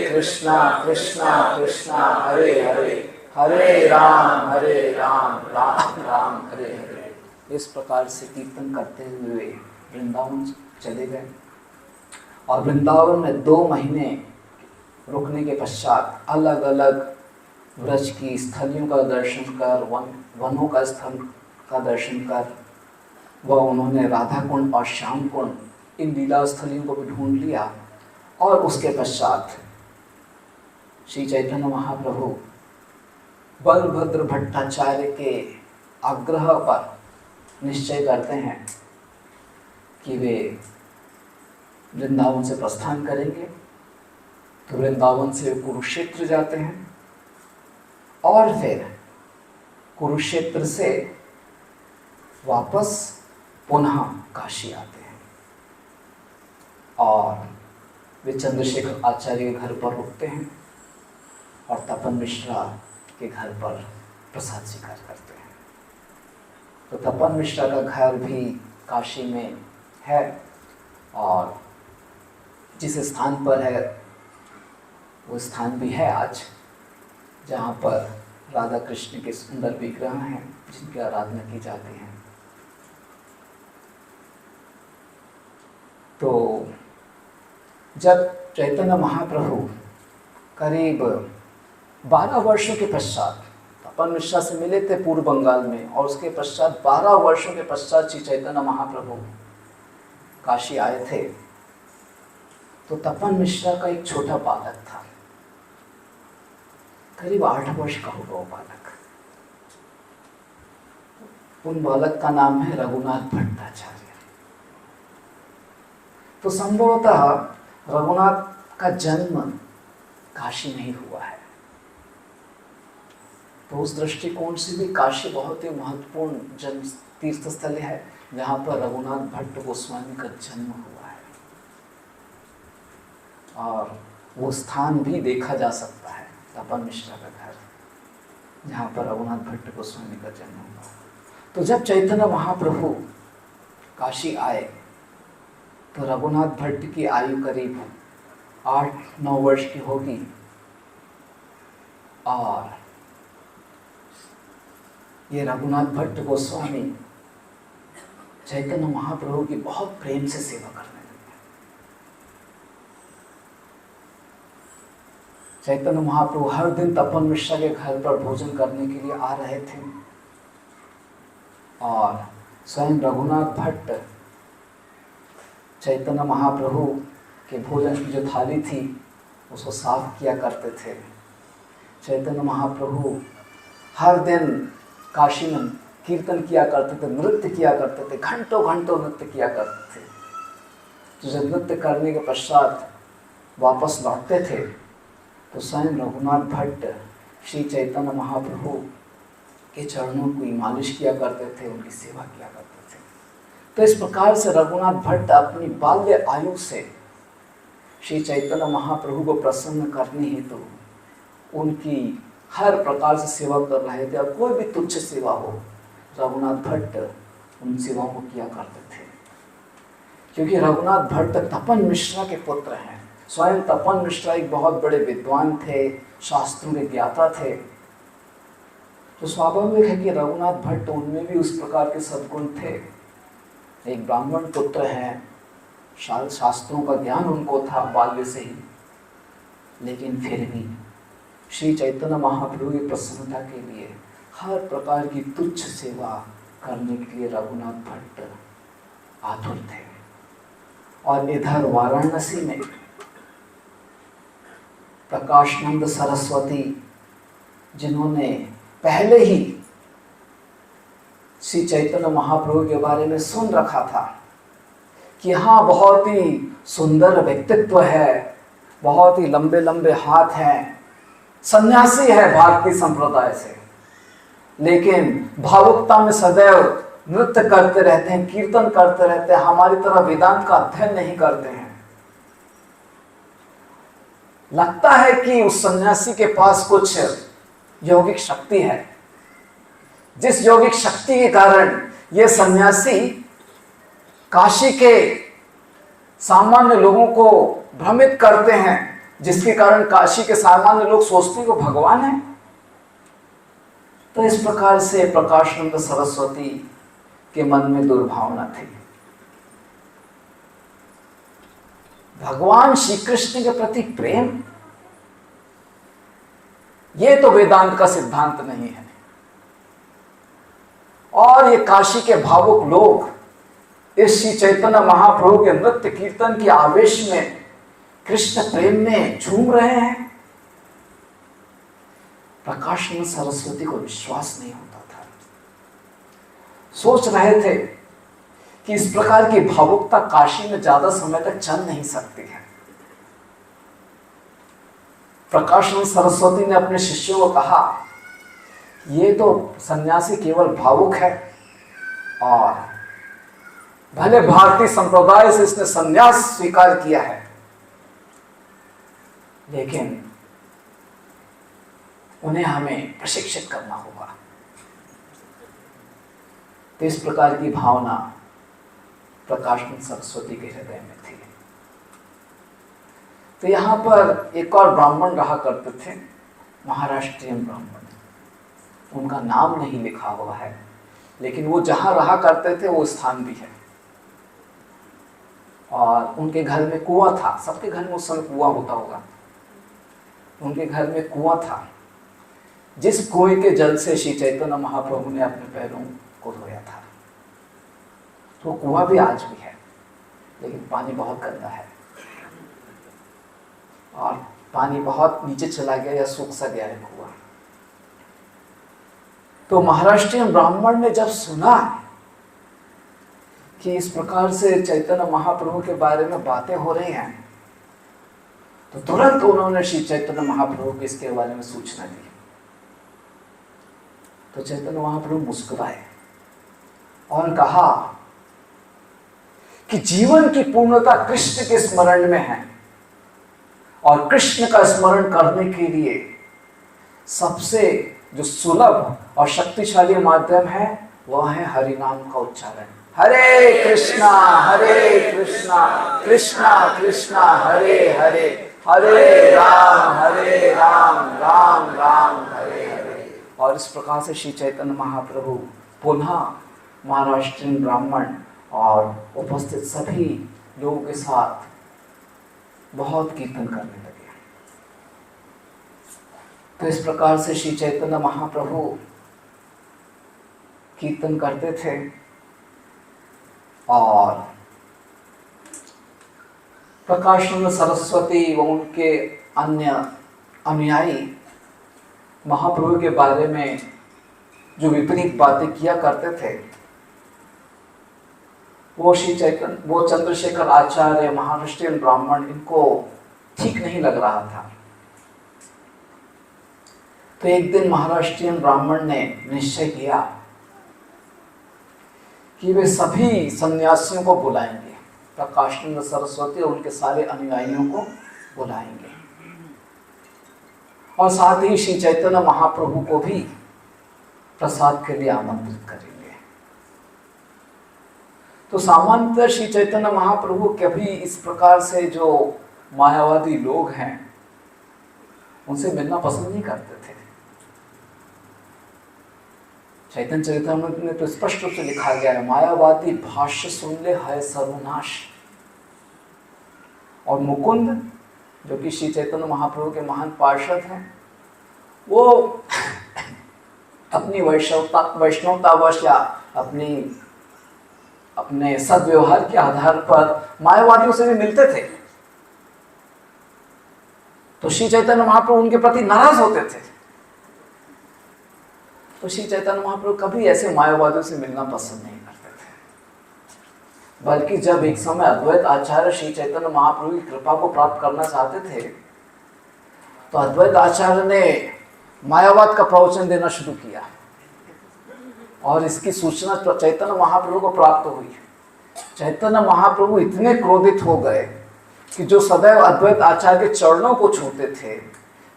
कृष्णा कृष्णा हरे हरे, हरे राम राम राम हरे हरे, इस प्रकार से कीर्तन करते हुए वृंदावन चले गए। और वृंदावन में 2 महीने रुकने के पश्चात अलग अलग व्रज की स्थलियों का दर्शन कर, वनों का स्थल का दर्शन कर, वह उन्होंने राधा कुंड और श्याम कुंड इन लीला स्थलियों को भी ढूंढ लिया। और उसके पश्चात श्री चैतन्य महाप्रभु बलभद्र भट्टाचार्य के आग्रह पर निश्चय करते हैं कि वे वृंदावन से प्रस्थान करेंगे। तो वृंदावन से कुरुक्षेत्र जाते हैं, और फिर कुरुक्षेत्र से वापस पुनः काशी आते हैं, और वे चंद्रशेखर आचार्य के घर पर रुकते हैं, और तपन मिश्रा के घर पर प्रसाद स्वीकार करते हैं। तो तपन मिश्रा का घर भी काशी में है, और जिस स्थान पर है वो स्थान भी है आज, जहाँ पर राधा कृष्ण के सुंदर विग्रह हैं जिनकी आराधना की जाती है। तो जब चैतन्य महाप्रभु करीब 12 वर्षों के पश्चात तपन मिश्रा से मिले थे पूर्व बंगाल में, और उसके पश्चात 12 वर्षों के पश्चात श्री चैतन्य महाप्रभु काशी आए थे, तो तपन मिश्रा का एक छोटा बालक था। करीब 8 वर्ष का होगा वो बालक। उन बालक का नाम है रघुनाथ भट्टाचार्य। तो संभवतः रघुनाथ का जन्म काशी में ही हुआ है। तो उस दृष्टिकोण से भी काशी बहुत ही महत्वपूर्ण जन्म तीर्थ स्थल है, जहाँ पर रघुनाथ भट्ट गोस्वामी का जन्म हुआ है। और वो स्थान भी देखा जा सकता है, तपन मिश्रा का घर, जहाँ पर रघुनाथ भट्ट गोस्वामी का जन्म हुआ। तो जब चैतन्य महाप्रभु काशी आए तो रघुनाथ भट्ट की आयु करीब 8-9 वर्ष की होगी। और ये रघुनाथ भट्ट गोस्वामी चैतन्य महाप्रभु की बहुत प्रेम से सेवा करने लगे। चैतन्य महाप्रभु हर दिन तपन मिश्रा के घर पर भोजन करने के लिए आ रहे थे। और स्वयं रघुनाथ भट्ट चैतन्य महाप्रभु के भोजन की जो थाली थी उसको साफ किया करते थे। चैतन्य महाप्रभु हर दिन काशी में कीर्तन किया करते थे, नृत्य किया करते थे, घंटों घंटों नृत्य किया करते थे। तो जब नृत्य करने के पश्चात वापस लौटते थे तो स्वयं रघुनाथ भट्ट श्री चैतन्य महाप्रभु के चरणों की मालिश किया करते थे, उनकी सेवा किया करते थे। तो इस प्रकार से रघुनाथ भट्ट अपनी बाल्य आयु से श्री चैतन्य महाप्रभु को प्रसन्न करने हेतु उनकी हर प्रकार से सेवा कर रहे थे। और कोई भी तुच्छ सेवा हो, रघुनाथ भट्ट उन सेवाओं को किया करते थे। क्योंकि रघुनाथ भट्ट तपन मिश्रा के पुत्र हैं। स्वयं तपन मिश्रा एक बहुत बड़े विद्वान थे, शास्त्रों के ज्ञाता थे। तो स्वाभाविक है कि रघुनाथ भट्ट उनमें भी उस प्रकार के सद्गुण थे। एक ब्राह्मण पुत्र हैं, शास्त्रों का ज्ञान उनको था बाल्य से ही, लेकिन फिर भी श्री चैतन्य महाप्रभु की प्रसन्नता के लिए हर प्रकार की तुच्छ सेवा करने के लिए रघुनाथ भट्ट आतुर थे। और इधर वाराणसी में प्रकाशानंद सरस्वती, जिन्होंने पहले ही श्री चैतन्य महाप्रभु के बारे में सुन रखा था कि हाँ बहुत ही सुंदर व्यक्तित्व है, बहुत ही लंबे लंबे हाथ हैं, सन्यासी है भारतीय संप्रदाय से, लेकिन भावुकता में सदैव नृत्य करते रहते हैं, कीर्तन करते रहते हैं, हमारी तरह वेदांत का अध्ययन नहीं करते हैं। लगता है कि उस सन्यासी के पास कुछ यौगिक शक्ति है, जिस यौगिक शक्ति के कारण ये सन्यासी काशी के सामान्य लोगों को भ्रमित करते हैं, जिसके कारण काशी के सामान्य लोग सोचते को भगवान है। तो इस प्रकार से प्रकाशानंद सरस्वती के मन में दुर्भावना थी। भगवान श्री कृष्ण के प्रति प्रेम, ये तो वेदांत का सिद्धांत नहीं है। और ये काशी के भावुक लोग इस श्री चैतन्य महाप्रभु के नृत्य कीर्तन के आवेश में कृष्ण प्रेम में झूम रहे हैं। प्रकाशानंद सरस्वती को विश्वास नहीं होता था। सोच रहे थे कि इस प्रकार की भावुकता काशी में ज्यादा समय तक चल नहीं सकती है। प्रकाशानंद सरस्वती ने अपने शिष्यों को कहा, ये तो सन्यासी केवल भावुक है और भले भारतीय संप्रदाय से इसने सन्यास स्वीकार किया है, लेकिन उन्हें हमें प्रशिक्षित करना होगा। तो इस प्रकार की भावना प्रकाशानंद सरस्वती के हृदय में थी। तो यहाँ पर एक और ब्राह्मण रहा करते थे, महाराष्ट्रियन ब्राह्मण। उनका नाम नहीं लिखा हुआ है, लेकिन वो जहाँ रहा करते थे वो स्थान भी है। और उनके घर में कुआं था। सबके घर में उस समय कुआं होता होगा। उनके घर में कुआं था, जिस कुएं के जल से श्री चैतन्य महाप्रभु ने अपने पैरों को धोया था। तो कुआं भी आज भी है, लेकिन पानी बहुत गंदा है। और पानी बहुत नीचे चला गया या सूख सा गया है कुआं। तो महाराष्ट्रीयन ब्राह्मण ने जब सुना कि इस प्रकार से चैतन्य महाप्रभु के बारे में बातें हो रही हैं, तो तुरंत उन्होंने श्री चैतन्य महाप्रभु को इसके बारे में सूचना दी। तो चैतन्य महाप्रभु मुस्कुराए और कहा कि जीवन की पूर्णता कृष्ण के स्मरण में है, और कृष्ण का स्मरण करने के लिए सबसे जो सुलभ और शक्तिशाली माध्यम है वह है हरि नाम का उच्चारण। हरे कृष्णा कृष्णा कृष्णा हरे हरे, हरे राम राम राम हरे हरे। और इस प्रकार से श्री चैतन्य महाप्रभु पुनः महाराष्ट्रीयन ब्राह्मण और उपस्थित सभी लोगों के साथ बहुत कीर्तन करने लगे। तो इस प्रकार से श्री चैतन्य महाप्रभु कीर्तन करते थे और प्रकाशानंद सरस्वती व उनके अन्य अनुयायी महाप्रभु के बारे में जो विपरीत बातें किया करते थे, वो चंद्रशेखर आचार्य महाराष्ट्रीयन ब्राह्मण, इनको ठीक नहीं लग रहा था। तो एक दिन महाराष्ट्रीयन ब्राह्मण ने निश्चय किया कि वे सभी सन्यासियों को बुलाएंगे, प्रकाशानंद सरस्वती और उनके सारे अनुयायियों को बुलाएंगे, और साथ ही श्री चैतन्य महाप्रभु को भी प्रसाद के लिए आमंत्रित करेंगे। तो सामान्यतः श्री चैतन्य महाप्रभु कभी इस प्रकार से जो मायावादी लोग हैं उनसे मिलना पसंद नहीं करते थे। चैतन्य चरितामृत में तो स्पष्ट रूप से लिखा गया है, मायावादी भाष्य सुन ले है सर्वनाश। और मुकुंद जो कि श्री चैतन्य महाप्रभु के महान पार्षद हैं, वो अपनी वैष्णवतावश या अपने सद्व्यवहार के आधार पर मायावादियों से भी मिलते थे। तो श्री चैतन्य महाप्रभु उनके प्रति नाराज होते थे। तो श्री चैतन्य महाप्रभु कभी ऐसे मायावादियों से मिलना पसंद नहीं करते थे। बल्कि जब एक समय अद्वैत आचार्य श्री चैतन्य महाप्रभु की कृपा को प्राप्त करना चाहते थे, तो अद्वैत आचार्य ने मायावाद का प्रवचन देना शुरू किया, और इसकी सूचना चैतन्य महाप्रभु को प्राप्त हुई। चैतन्य महाप्रभु इतने क्रोधित हो गए कि जो सदैव अद्वैत आचार्य के चरणों को छूते थे,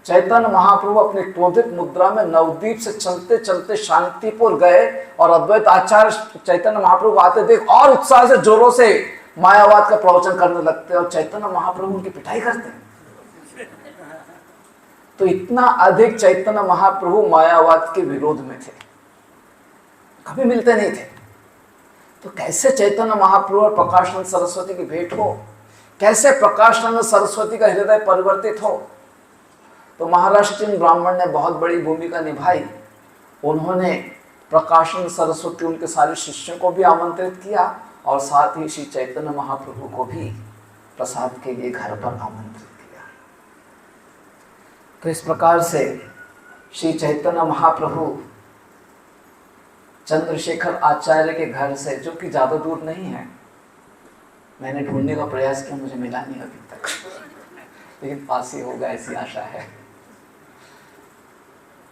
चैतन्य महाप्रभु अपने क्रोधित मुद्रा में नवद्वीप से चलते चलते शांतिपुर गए, और अद्वैत आचार्य चैतन्य महाप्रभु आते देख और उत्साह से जोरों से मायावाद का प्रवचन करने लगते, और चैतन्य महाप्रभु उनकी पिटाई करते। तो इतना अधिक चैतन्य महाप्रभु मायावाद के विरोध में थे, कभी मिलते नहीं थे। तो कैसे चैतन्य महाप्रभु और प्रकाशानंद सरस्वती की भेंट हो, कैसे प्रकाशानंद सरस्वती का हृदय परिवर्तित हो? तो महाराष्ट्रीयन ब्राह्मण ने बहुत बड़ी भूमिका निभाई। उन्होंने प्रकाशानंद सरस्वती उनके सारे शिष्यों को भी आमंत्रित किया, और साथ ही श्री चैतन्य महाप्रभु को भी प्रसाद के लिए घर पर आमंत्रित किया। तो इस प्रकार से श्री चैतन्य महाप्रभु चंद्रशेखर आचार्य के घर से, जो कि ज़्यादा दूर नहीं है, मैंने ढूंढने का प्रयास किया, मुझे मिला नहीं अभी तक, लेकिन पास ही होगा ऐसी आशा है।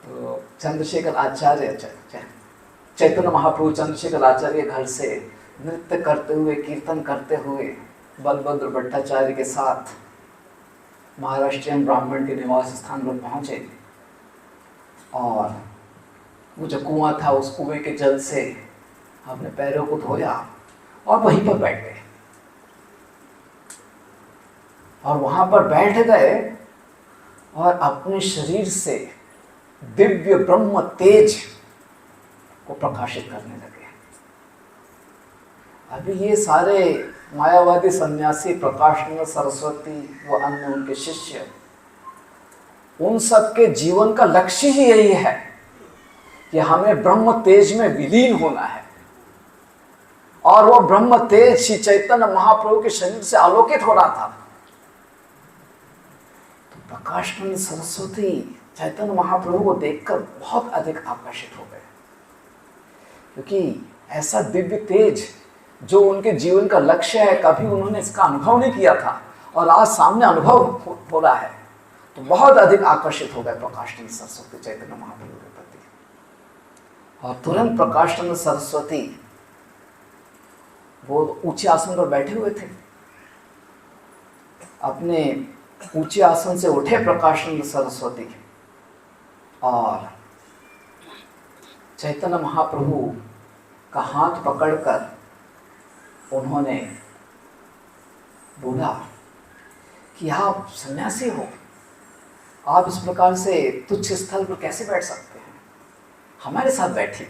तो चंद्रशेखर आचार्य, चैतन्य महाप्रभु चंद्रशेखर आचार्य के घर से नृत्य करते हुए, कीर्तन करते हुए बलभद्र भट्टाचार्य के साथ महाराष्ट्रीयन ब्राह्मण के निवास स्थान पर पहुंचे, और वो जो कुआं था उस कुएं के जल से अपने पैरों को धोया और वहीं पर बैठ गए। और वहां पर बैठ गए और अपने शरीर से दिव्य ब्रह्म तेज को प्रकाशित करने लगे। अभी ये सारे मायावादी सन्यासी, प्रकाशानंद सरस्वती व अन्य उनके शिष्य, उन सबके जीवन का लक्ष्य ही यही है कि हमें ब्रह्म तेज में विलीन होना है, और वो ब्रह्म तेज श्री चैतन्य महाप्रभु के शरीर से आलोकित हो रहा था। तो प्रकाशानंद सरस्वती चैतन्य महाप्रभु को देखकर बहुत अधिक आकर्षित हो गए, क्योंकि ऐसा दिव्य तेज जो उनके जीवन का लक्ष्य है, कभी उन्होंने इसका अनुभव नहीं किया था और आज सामने अनुभव हो रहा है, तो बहुत अधिक आकर्षित हो गए प्रकाशानंद सरस्वती चैतन्य महाप्रभु के प्रति। और तुरंत प्रकाशानंद सरस्वती वो ऊंचे आसन पर बैठे हुए थे, अपने ऊंचे आसन से उठे प्रकाशानंद सरस्वती और चैतन्य महाप्रभु का हाथ पकड़कर उन्होंने बोला कि आप सन्यासी हो, आप इस प्रकार से तुच्छ स्थल पर कैसे बैठ सकते हैं, हमारे साथ बैठिए।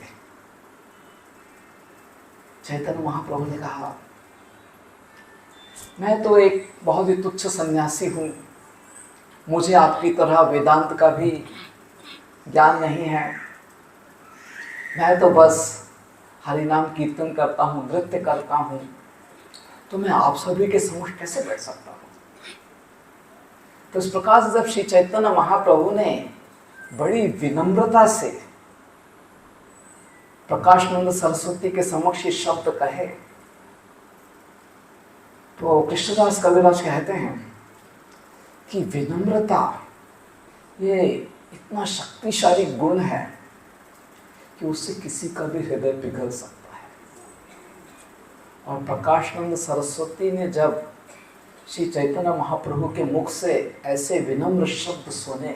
चैतन्य महाप्रभु ने कहा, मैं तो एक बहुत ही तुच्छ सन्यासी हूँ, मुझे आपकी तरह वेदांत का भी ज्ञान नहीं है, मैं तो बस हरिनाम कीर्तन करता हूँ, नृत्य करता हूँ, तो मैं आप सभी के समक्ष कैसे बैठ सकता हूँ। तो इस प्रकार से जब श्री चैतन्य महाप्रभु ने बड़ी विनम्रता से प्रकाशानंद सरस्वती के समक्ष ये शब्द कहे, तो कृष्णदास कविराज कहते हैं कि विनम्रता ये इतना शक्तिशाली गुण है कि उससे किसी का भी हृदय पिघल सकता है। और प्रकाशानंद सरस्वती ने जब श्री चैतन्य महाप्रभु के मुख से ऐसे विनम्र शब्द सुने,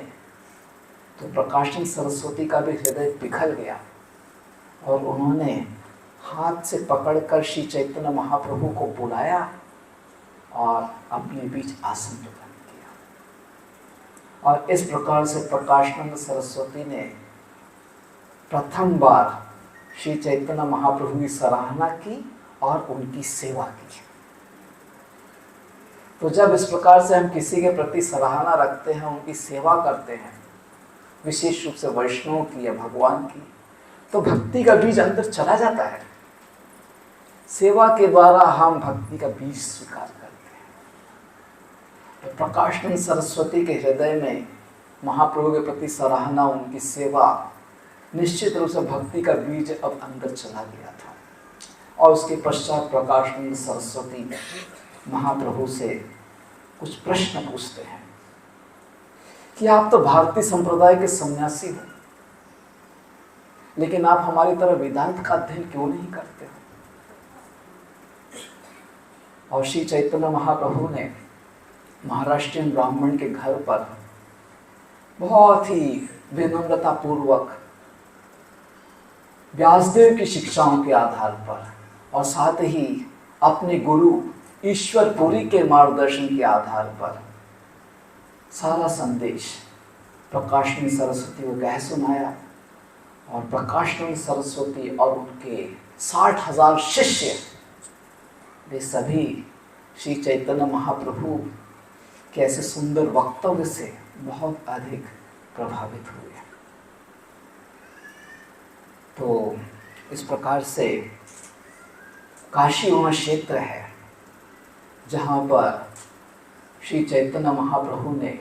तो प्रकाशानंद सरस्वती का भी हृदय पिघल गया और उन्होंने हाथ से पकड़कर श्री चैतन्य महाप्रभु को बुलाया और अपने बीच आसन प्रदान किया। और इस प्रकार से प्रकाशानंद सरस्वती ने प्रथम बार श्री चैतन्य महाप्रभु की सराहना की और उनकी सेवा की। तो जब इस प्रकार से हम किसी के प्रति सराहना रखते हैं, उनकी सेवा करते हैं, विशेष रूप से वैष्णव की या भगवान की, तो भक्ति का बीज अंदर चला जाता है। सेवा के द्वारा हम भक्ति का बीज स्वीकार करते हैं। तो प्रकाशानंद सरस्वती के हृदय में महाप्रभु के प्रति सराहना, उनकी सेवा, निश्चित रूप से भक्ति का बीज अब अंदर चला गया था। और उसके पश्चात प्रकाशानंद सरस्वती महाप्रभु से कुछ प्रश्न पूछते हैं कि आप तो भारतीय संप्रदाय के सन्यासी हो, लेकिन आप हमारी तरह वेदांत का अध्ययन क्यों नहीं करते हो। और श्री चैतन्य महाप्रभु ने महाराष्ट्रीयन ब्राह्मण के घर पर बहुत ही विनम्रता पूर्वक व्यासदेव की शिक्षाओं के आधार पर और साथ ही अपने गुरु ईश्वर पुरी के मार्गदर्शन के आधार पर सारा संदेश प्रकाशानंद सरस्वती को कह सुनाया। और प्रकाशानंद सरस्वती और उनके 60,000 शिष्य, वे सभी श्री चैतन्य महाप्रभु के ऐसे सुंदर वक्तव्य से बहुत अधिक प्रभावित हुए। तो इस प्रकार से काशी वह क्षेत्र है जहाँ पर श्री चैतन्य महाप्रभु ने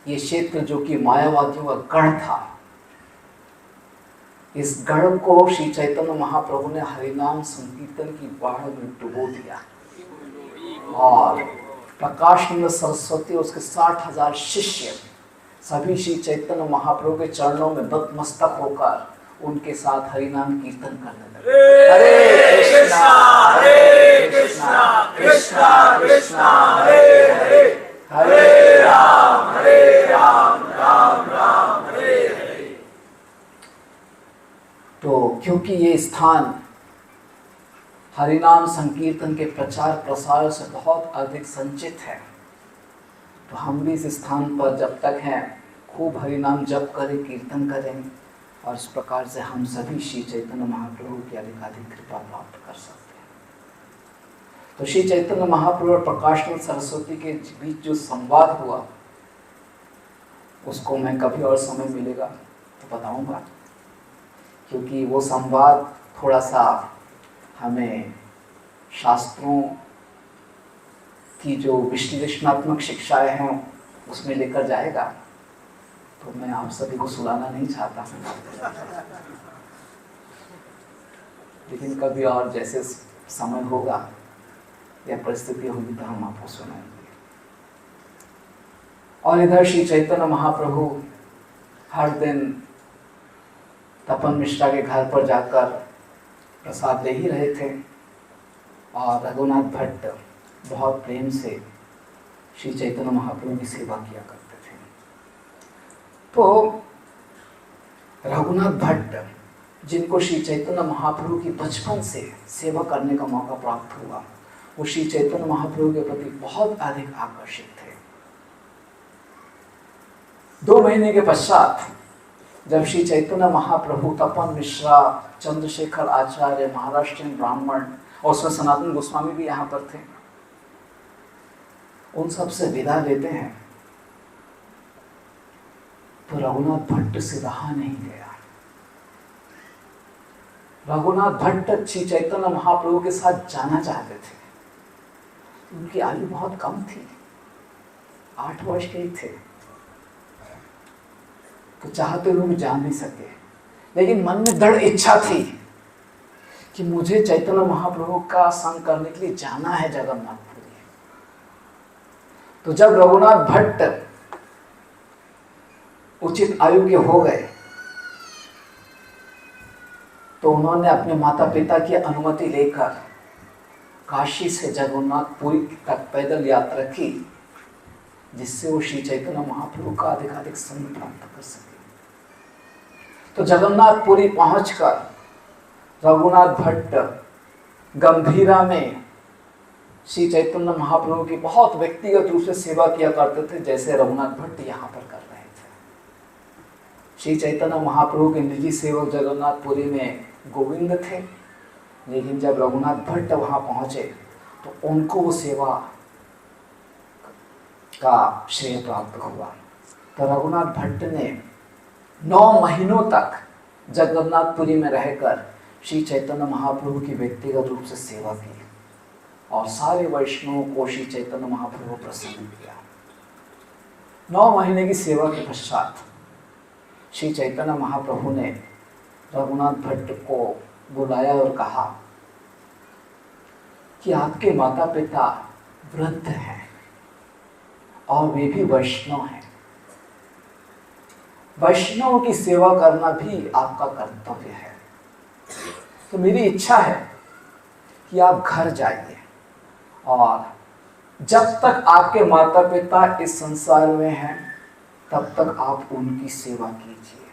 ये क्षेत्र, जो कि मायावादियों का गढ़ था, इस गढ़ को श्री चैतन्य महाप्रभु ने हरिनाम संकीर्तन की बाढ़ में डुबो दिया। और प्रकाशानंद सरस्वती और उसके 60,000 शिष्य सभी श्री चैतन्य महाप्रभु के चरणों में नतमस्तक होकर उनके साथ हरिनाम कीर्तन करने लगे। हरे कृष्णा कृष्णा कृष्णा हरे हरे, हरे राम राम राम हरे हरे। तो क्योंकि ये स्थान हरिनाम संकीर्तन के प्रचार प्रसार से बहुत अधिक संचित है, तो हम भी इस स्थान पर जब तक हैं खूब हरिनाम जप करें, कीर्तन करें, और इस प्रकार से हम सभी श्री चैतन्य महाप्रभु की अधिकाधिक कृपा प्राप्त कर सकते हैं। तो श्री चैतन्य महाप्रभु और प्रकाशानंद सरस्वती के बीच जो संवाद हुआ, उसको मैं कभी और समय मिलेगा तो बताऊंगा, क्योंकि वो संवाद थोड़ा सा हमें शास्त्रों की जो विश्लेषणात्मक शिक्षाएं हैं उसमें लेकर जाएगा, तो मैं आप सभी को सुलाना नहीं चाहता हूँ, लेकिन कभी और जैसे समय होगा या परिस्थिति होगी तो हम आपको सुनाएंगे। और इधर श्री चैतन्य महाप्रभु हर दिन तपन मिश्रा के घर पर जाकर प्रसाद ले ही रहे थे, और रघुनाथ भट्ट बहुत प्रेम से श्री चैतन्य महाप्रभु की सेवा किया करते थे। तो रघुनाथ भट्ट जिनको श्री चैतन्य महाप्रभु की बचपन से सेवा करने का मौका प्राप्त हुआ, वो श्री चैतन्य महाप्रभु के प्रति बहुत अधिक आकर्षित थे। 2 महीने के पश्चात जब श्री चैतन्य महाप्रभु तपन मिश्रा, चंद्रशेखर आचार्य, महाराष्ट्रीयन ब्राह्मण और उसमें सनातन गोस्वामी भी यहाँ पर थे, उन सब से विदा लेते हैं तो रघुनाथ भट्ट से रहा नहीं गया। रघुनाथ भट्ट श्री चैतन्य महाप्रभु के साथ जाना चाहते थे। उनकी आयु बहुत कम थी, 8 वर्ष के ही थे, तो चाहते हुए भी जा नहीं सके, लेकिन मन में दृढ़ इच्छा थी कि मुझे चैतन्य महाप्रभु का संग करने के लिए जाना है जगन्नाथपुरी। तो जब रघुनाथ भट्ट उचित आयु के हो गए तो उन्होंने अपने माता पिता की अनुमति लेकर काशी से जगन्नाथपुरी तक पैदल यात्रा की, जिससे वो श्री चैतन्य महाप्रभु का अधिकाधिक संग प्राप्त कर सके। तो जगन्नाथपुरी पहुंचकर रघुनाथ भट्ट गंभीरा में श्री चैतन्य महाप्रभु की बहुत व्यक्तिगत रूप से सेवा किया करते थे, जैसे रघुनाथ भट्ट यहाँ पर कर रहे थे। श्री चैतन्य महाप्रभु के निजी सेवक जगन्नाथपुरी में गोविंद थे, लेकिन जब रघुनाथ भट्ट वहाँ पहुँचे तो उनको वो सेवा का श्रेय प्राप्त हुआ। तो रघुनाथ भट्ट ने 9 महीनों तक जगन्नाथपुरी में रहकर श्री चैतन्य महाप्रभु की व्यक्तिगत रूप से सेवा की और सारे वैष्णवों को श्री चैतन्य महाप्रभु प्रसन्न किया। 9 महीने की सेवा के पश्चात श्री चैतन्य महाप्रभु ने रघुनाथ भट्ट को बुलाया और कहा कि आपके माता पिता वृद्ध हैं और वे भी वैष्णव हैं। वैष्णव की सेवा करना भी आपका कर्तव्य है। तो मेरी इच्छा है कि आप घर जाइए और जब तक आपके माता पिता इस संसार में हैं तब तक आप उनकी सेवा कीजिए,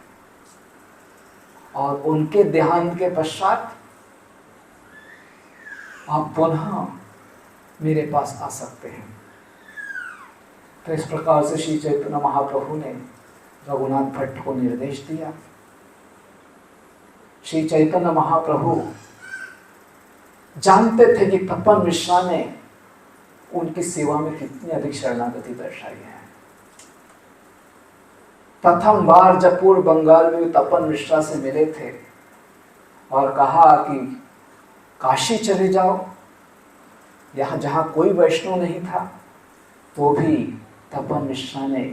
और उनके देहांत के पश्चात आप पुनः मेरे पास आ सकते हैं। तो इस प्रकार से श्री चैतन्य महाप्रभु ने रघुनाथ भट्ट को निर्देश दिया। श्री चैतन्य महाप्रभु जानते थे कि तपन मिश्रा ने उनकी सेवा में कितनी अधिक शरणागति दर्शाई है। प्रथम बार जब पूर्व बंगाल में तपन मिश्रा से मिले थे और कहा कि काशी चले जाओ, यहाँ जहाँ कोई वैष्णव नहीं था, तो भी तपन मिश्रा ने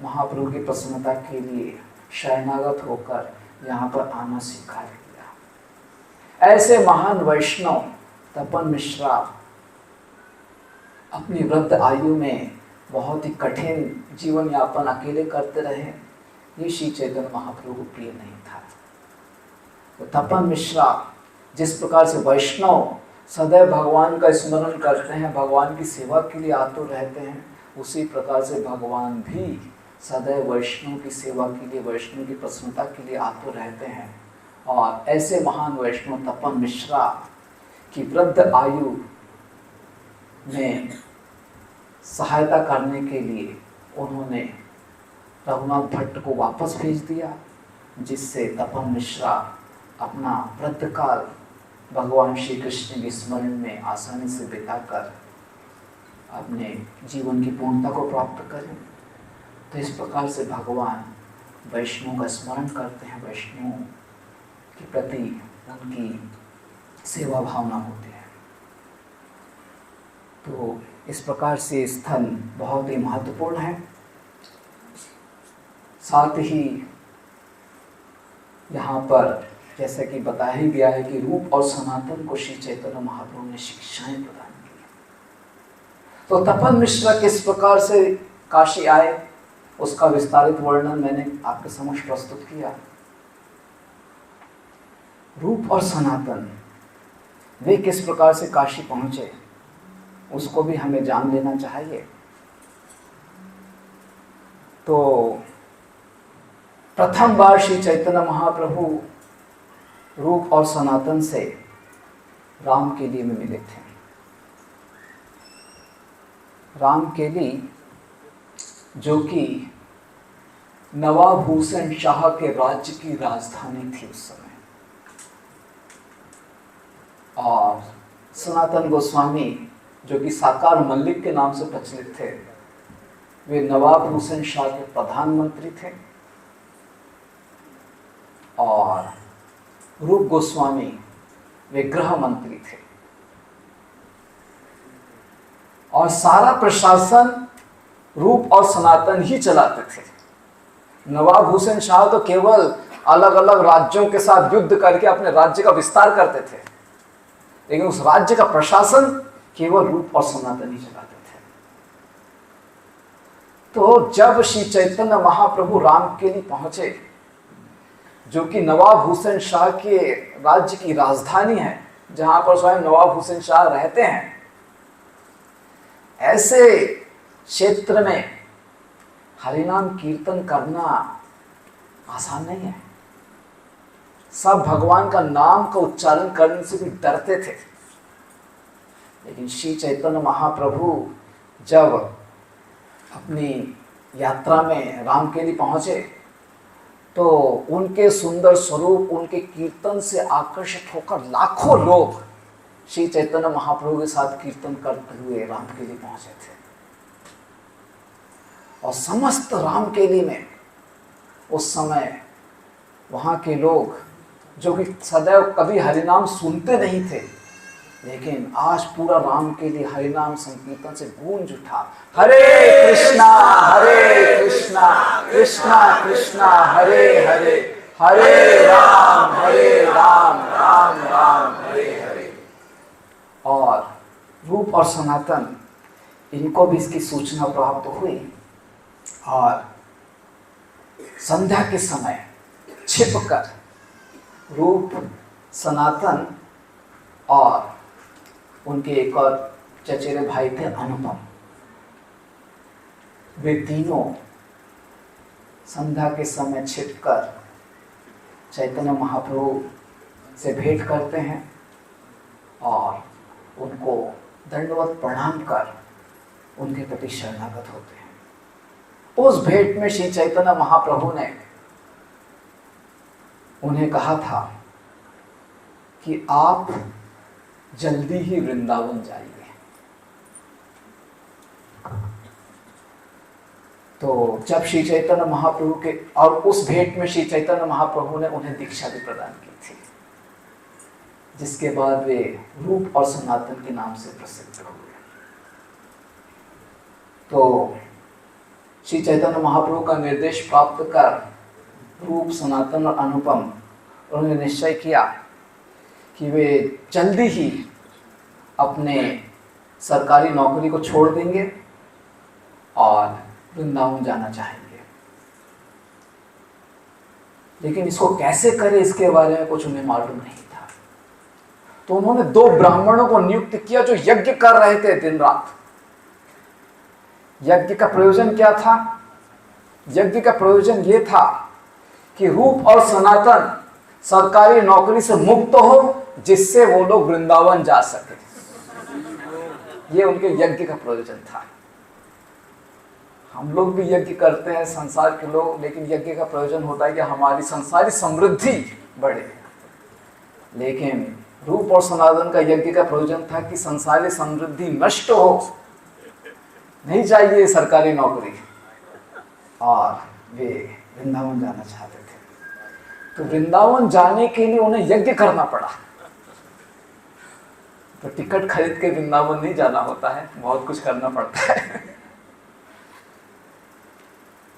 महाप्रभु की प्रसन्नता के लिए शरणागत होकर यहाँ पर आना स्वीकार किया। ऐसे महान वैष्णव तपन मिश्रा अपनी वृद्ध आयु में बहुत ही कठिन जीवन यापन अकेले करते रहे। ये श्री चैतन्य महाप्रभु को प्रिय नहीं था। तो तपन मिश्रा जिस प्रकार से वैष्णव सदैव भगवान का स्मरण करते हैं, भगवान की सेवा के लिए आतुर रहते हैं, उसी प्रकार से भगवान भी सदैव वैष्णव की सेवा के लिए, वैष्णव की प्रसन्नता के लिए आतुर रहते हैं। और ऐसे महान वैष्णव तपन मिश्रा की वृद्ध आयु में सहायता करने के लिए उन्होंने रघुनाथ भट्ट को वापस भेज दिया, जिससे तपन मिश्रा अपना वृद्ध काल भगवान श्री कृष्ण के स्मरण में आसानी से बिताकर अपने जीवन की पूर्णता को प्राप्त करें। तो इस प्रकार से भगवान वैष्णव का स्मरण करते हैं, वैष्णव के प्रति उनकी सेवा भावना होती है। तो इस प्रकार से स्थल बहुत ही महत्वपूर्ण है। साथ ही यहाँ पर जैसा कि बताया ही गया है कि रूप और सनातन को श्री चैतन्य महाप्रभु ने शिक्षाएं प्रदान की। तो तपन मिश्र किस प्रकार से काशी आए उसका विस्तारित वर्णन मैंने आपके समक्ष प्रस्तुत किया। रूप और सनातन वे किस प्रकार से काशी पहुंचे उसको भी हमें जान लेना चाहिए। तो प्रथम बार श्री चैतन्य महाप्रभु रूप और सनातन से रामकेली में मिले थे। रामकेली जो कि नवाब हुसैन शाह के राज्य की राजधानी थी उस समय, और सनातन गोस्वामी जो कि साकार मल्लिक के नाम से प्रचलित थे, वे नवाब हुसैन शाह के प्रधानमंत्री थे, और रूप गोस्वामी वे गृह मंत्री थे, और सारा प्रशासन रूप और सनातन ही चलाते थे। नवाब हुसैन शाह तो केवल अलग अलग राज्यों के साथ युद्ध करके अपने राज्य का विस्तार करते थे, लेकिन उस राज्य का प्रशासन केवल रूप और सनातन ही चलाते थे। तो जब श्री चैतन्य महाप्रभु रामकेली पहुंचे, जो कि नवाब हुसैन शाह के राज्य की राजधानी है, जहां पर स्वयं नवाब हुसैन शाह रहते हैं, ऐसे क्षेत्र में हरिनाम कीर्तन करना आसान नहीं है। सब भगवान का नाम का उच्चारण करने से भी डरते थे। लेकिन श्री चैतन्य महाप्रभु जब अपनी यात्रा में रामकेली पहुंचे, तो उनके सुंदर स्वरूप, उनके कीर्तन से आकर्षित होकर लाखों लोग श्री चैतन्य महाप्रभु के साथ कीर्तन करते हुए रामकेली पहुंचे थे। और समस्त रामकेली में उस समय वहाँ के लोग जो कि सदैव कभी हरिनाम सुनते नहीं थे, लेकिन आज पूरा रामकेली हरिनाम संकीर्तन से गूंज उठा। हरे कृष्णा कृष्णा कृष्णा हरे हरे, हरे राम राम राम हरे हरे। और रूप और सनातन इनको भी इसकी सूचना प्राप्त हुई, और संध्या के समय छिपकर रूप, सनातन और उनके एक और चचेरे भाई थे अनुपम, वे तीनों संध्या के समय छिपकर चैतन्य महाप्रभु से भेंट करते हैं और उनको दंडवत प्रणाम कर उनके प्रति शरणागत होते हैं। उस भेंट में श्री चैतन्य महाप्रभु ने उन्हें कहा था कि आप जल्दी ही वृंदावन जाइए। तो जब श्री चैतन्य महाप्रभु के, और उस भेंट में श्री चैतन्य महाप्रभु ने उन्हें दीक्षा भी प्रदान की थी, जिसके बाद वे रूप और सनातन के नाम से प्रसिद्ध हुए। तो श्री चैतन्य महाप्रभु का निर्देश प्राप्त कर रूप, सनातन और अनुपम, उन्होंने निश्चय किया कि वे जल्दी ही अपने सरकारी नौकरी को छोड़ देंगे और वृंदावन जाना चाहेंगे। लेकिन इसको कैसे करें, इसके बारे में कुछ उन्हें मालूम नहीं था। तो उन्होंने 2 ब्राह्मणों को नियुक्त किया जो यज्ञ कर रहे थे दिन रात। यज्ञ का प्रयोजन क्या था? यज्ञ का प्रयोजन यह था कि रूप और सनातन सरकारी नौकरी से मुक्त हो, जिससे वो लोग वृंदावन जा सके। ये उनके यज्ञ का प्रयोजन था। हम लोग भी यज्ञ करते हैं, संसार के लोग, लेकिन यज्ञ का प्रयोजन होता है कि हमारी संसारी समृद्धि बढ़े। लेकिन रूप और सनातन का यज्ञ का प्रयोजन था कि संसारी समृद्धि नष्ट हो, नहीं चाहिए सरकारी नौकरी, और वे वृंदावन जाना चाहते थे। तो वृंदावन जाने के लिए उन्हें यज्ञ करना पड़ा। तो टिकट खरीद के वृंदावन नहीं जाना होता है, बहुत कुछ करना पड़ता है।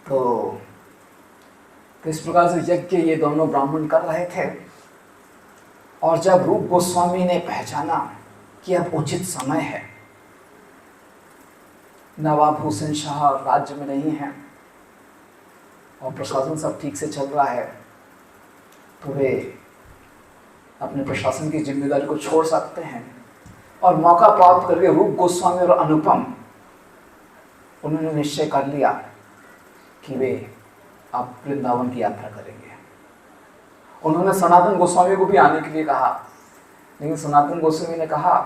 तो इस प्रकार से यज्ञ ये दोनों ब्राह्मण कर रहे थे। और जब रूप गोस्वामी ने पहचाना कि अब उचित समय है, नवाब हुसैन शाह राज्य में नहीं है और प्रशासन सब ठीक से चल रहा है, तो वे अपने प्रशासन की जिम्मेदारी को छोड़ सकते हैं। और मौका प्राप्त करके रूप गोस्वामी और अनुपम उन्होंने निश्चय कर लिया कि वे अब वृंदावन की यात्रा करेंगे। उन्होंने सनातन गोस्वामी को भी आने के लिए कहा, लेकिन सनातन गोस्वामी ने कहा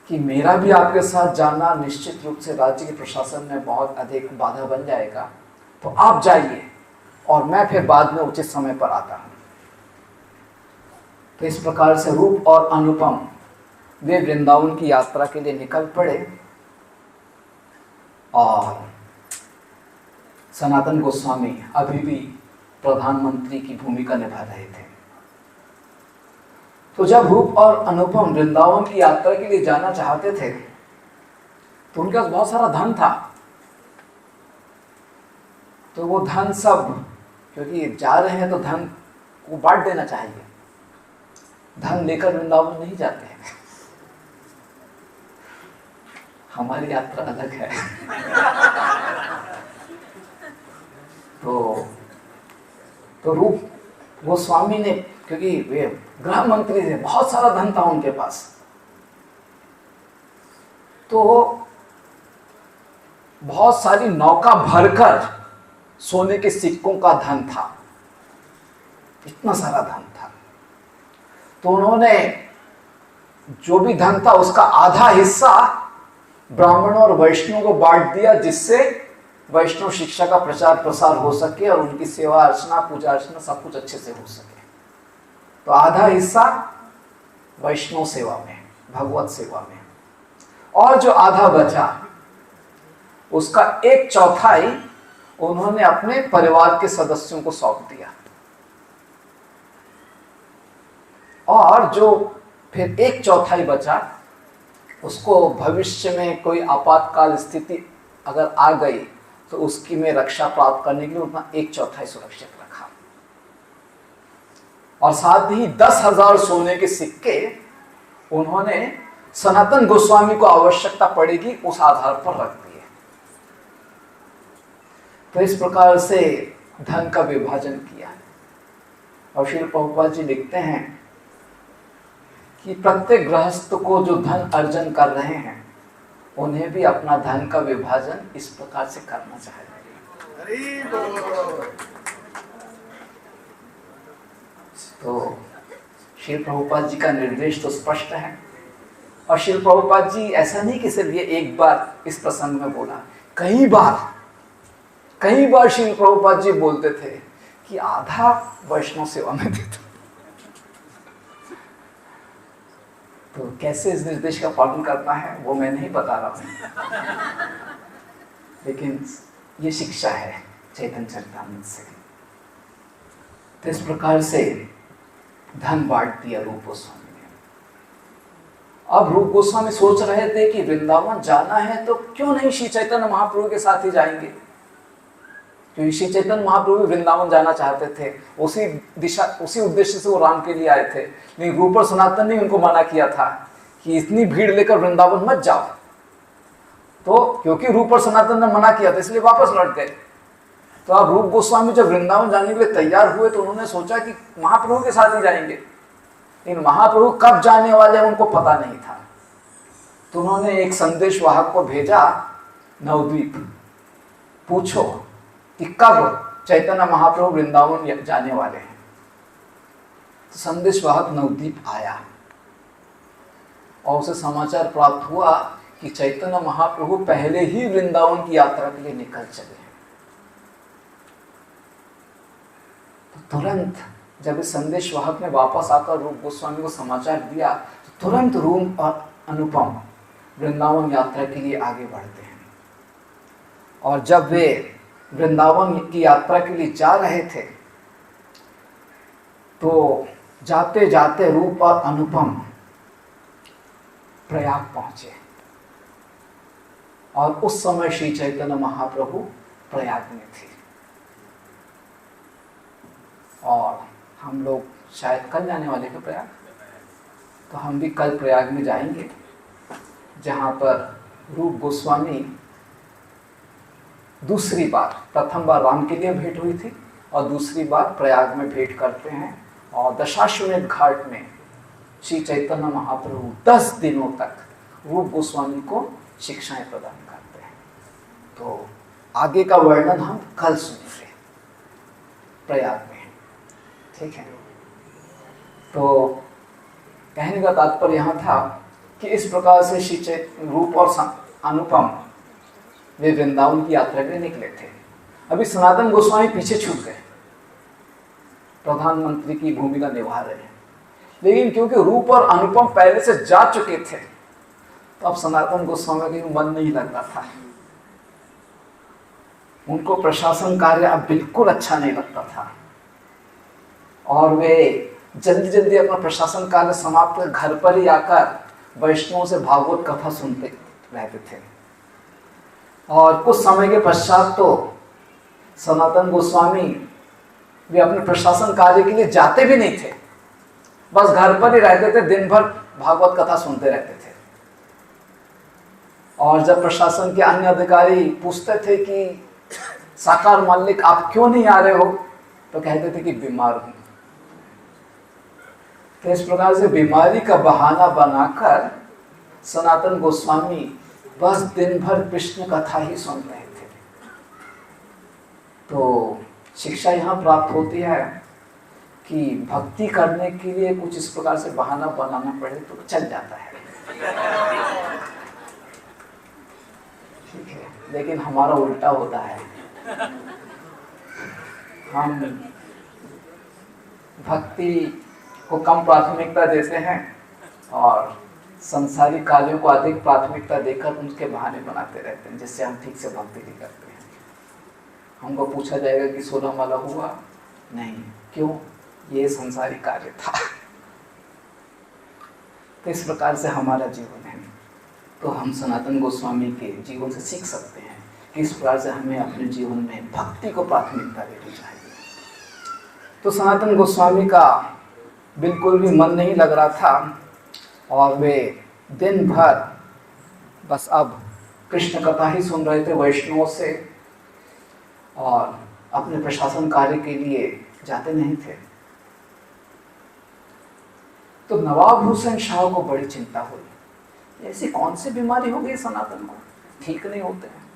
कि मेरा भी आपके साथ जाना निश्चित रूप से राज्य के प्रशासन में बहुत अधिक बाधा बन जाएगा, तो आप जाइए और मैं फिर बाद में उचित समय पर आता हूं। तो इस प्रकार से रूप और अनुपम वे वृंदावन की यात्रा के लिए निकल पड़े और सनातन गोस्वामी अभी भी प्रधानमंत्री की भूमिका निभा रहे थे। तो जब रूप और अनुपम वृंदावन की यात्रा के लिए जाना चाहते थे तो उनके पास बहुत सारा धन था। तो वो धन सब, क्योंकि जा रहे हैं तो धन को बांट देना चाहिए, धन लेकर वृंदावन नहीं जाते हैं। हमारी यात्रा अलग है। तो रूप गोस्वामी ने, क्योंकि वे गृह मंत्री थे, बहुत सारा धन था उनके पास, तो बहुत सारी नौका भरकर सोने के सिक्कों का धन था, इतना सारा धन था। तो उन्होंने जो भी धन था उसका आधा हिस्सा ब्राह्मणों और वैष्णवों को बांट दिया, जिससे वैष्णव शिक्षा का प्रचार प्रसार हो सके और उनकी सेवा अर्चना पूजा अर्चना सब कुछ अच्छे से हो सके। तो आधा हिस्सा वैष्णव सेवा में, भगवत सेवा में, और जो आधा बचा उसका 1/4 उन्होंने अपने परिवार के सदस्यों को सौंप दिया। और जो फिर 1/4 बचा उसको भविष्य में कोई आपातकाल स्थिति अगर आ गई तो उसकी में रक्षा प्राप्त करने के लिए उतना 1/4 सुरक्षित रखा। और साथ ही 10,000 सोने के सिक्के उन्होंने सनातन गोस्वामी को आवश्यकता पड़ेगी उस आधार पर रख दिए। तो इस प्रकार से धन का विभाजन किया। और श्री प्रभुपाद जी लिखते हैं कि प्रत्येक गृहस्थ को जो धन अर्जन कर रहे हैं उन्हें भी अपना धन का विभाजन इस प्रकार से करना चाहिए। तो श्री प्रभुपाद जी का निर्देश तो स्पष्ट है। और श्री प्रभुपाद जी ऐसा नहीं कि सिर्फ ये एक बार इस प्रसंग में बोला, कई बार श्री प्रभुपाद जी बोलते थे कि आधा वैष्णव सेवा में दे दो। तो कैसे इस निर्देश का पालन करना है वो मैं नहीं बता रहा हूं, लेकिन ये शिक्षा है चैतन्य चरितामृत से। तो इस प्रकार से धन बांट दिया रूप गोस्वामी ने। अब रूप गोस्वामी सोच रहे थे कि वृंदावन जाना है तो क्यों नहीं श्री चैतन्य महाप्रभु के साथ ही जाएंगे, क्योंकि श्री चैतन्य महाप्रभु वृंदावन जाना चाहते थे, उसी उद्देश्य से वो राम के लिए आए थे। लेकिन रूप और सनातन ने उनको मना किया था कि इतनी भीड़ लेकर वृंदावन मत जाओ। तो क्योंकि रूप और सनातन ने मना किया था इसलिए वापस लौट गए। तो अब रूप गोस्वामी जब वृंदावन जाने के लिए तैयार हुए तो उन्होंने सोचा कि महाप्रभु के साथ ही जाएंगे, लेकिन महाप्रभु कब जाने वाले उनको पता नहीं था। तो उन्होंने एक संदेश वाहक को भेजा नवद्वीप, पूछो कि कब चैतन्य महाप्रभु वृंदावन जाने वाले हैं। तो संदेश वाहक नवद्वीप आया और उसे समाचार प्राप्त हुआ कि चैतन्य महाप्रभु पहले ही वृंदावन की यात्रा के लिए निकल चले हैं। तो तुरंत जब इस संदेश वाहक ने वापस आकर रूप गोस्वामी को समाचार दिया तो तुरंत रूप और अनुपम वृंदावन यात्रा के लिए आगे बढ़ते हैं। और जब वे वृंदावन की यात्रा के लिए जा रहे थे तो जाते जाते रूप और अनुपम प्रयाग पहुंचे और उस समय श्री चैतन्य महाप्रभु प्रयाग में थे। और हम लोग शायद कल जाने वाले थे प्रयाग, तो हम भी कल प्रयाग में जाएंगे, जहाँ पर रूप गोस्वामी दूसरी बार, प्रथम बार राम के लिए भेंट हुई थी और दूसरी बार प्रयाग में भेंट करते हैं। और दशाश्वमेध घाट में श्री चैतन्य महाप्रभु 10 दिनों तक रूप गोस्वामी को शिक्षाएं प्रदान करते हैं। तो आगे का वर्णन हम कल सुनेंगे प्रयाग में, ठीक है। तो कहने का तात्पर्य यहाँ था कि इस प्रकार से श्री रूप और अनुपम वे वृंदावन की यात्रा के लिए निकले थे। अभी सनातन गोस्वामी पीछे छूट गए, प्रधानमंत्री की भूमिका निभा रहे हैं, लेकिन क्योंकि रूप और अनुपम पहले से जा चुके थे तो अब सनातन गोस्वामी का मन नहीं लग रहा था। उनको प्रशासन कार्य अब बिल्कुल अच्छा नहीं लगता था और वे जल्दी जल्दी अपना प्रशासन कार्य समाप्त कर घर पर ही आकर वैष्णवों से भागवत कथा सुनते रहते थे। और कुछ समय के पश्चात तो सनातन गोस्वामी वे अपने प्रशासन कार्य के लिए जाते भी नहीं थे, बस घर पर ही रहते थे, दिन भर भागवत कथा सुनते रहते थे। और जब प्रशासन के अन्य अधिकारी पूछते थे कि साकार मल्लिक आप क्यों नहीं आ रहे हो, तो कहते थे कि बीमार हूं। तो इस प्रकार से बीमारी का बहाना बनाकर सनातन गोस्वामी बस दिन भर कृष्ण कथा ही सुन रहे थे। तो शिक्षा यहाँ प्राप्त होती है कि भक्ति करने के लिए कुछ इस प्रकार से बहाना बनाना पड़े तो चल जाता है, ठीक है। लेकिन हमारा उल्टा होता है, हम भक्ति को कम प्राथमिकता देते हैं और संसारिक कार्यों को अधिक प्राथमिकता देकर उनके बहाने बनाते रहते हैं, जिससे हम ठीक से भक्ति नहीं करते हैं। हमको पूछा जाएगा कि 16 माला हुआ नहीं, क्यों? ये संसारिक कार्य था। तो इस प्रकार से हमारा जीवन है। तो हम सनातन गोस्वामी के जीवन से सीख सकते हैं कि इस प्रकार से हमें अपने जीवन में भक्ति को प्राथमिकता देनी चाहिए। तो सनातन गोस्वामी का बिल्कुल भी मन नहीं लग रहा था और वे दिन भर बस अब कृष्ण कथा ही सुन रहे थे वैष्णवों से और अपने प्रशासन कार्य के लिए जाते नहीं थे। तो नवाब हुसैन शाह को बड़ी चिंता हुई, ऐसी कौन सी बीमारी हो गई सनातन को, ठीक नहीं होते हैं।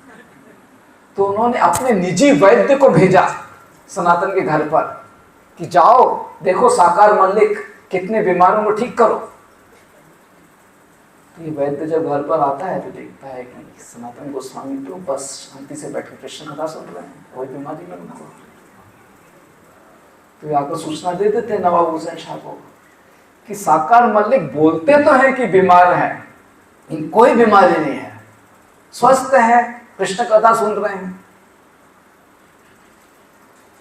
तो उन्होंने अपने निजी वैद्य को भेजा सनातन के घर पर कि जाओ देखो साकार मल्लिक कितने बीमारों को ठीक करो। तो ये वैद्य जब घर पर आता है तो देखता है कि सनातन गोस्वामी तो बस शांति से बैठे कृष्ण कथा सुन रहे हैं, कोई बीमारी नहीं उनको। तो ये आकर सूचना दे देते नवाब हुसैन शाह को कि साकार मल्लिक बोलते तो हैं कि बीमार हैं, इन कोई बीमारी नहीं है, स्वस्थ है, कृष्ण कथा सुन रहे हैं।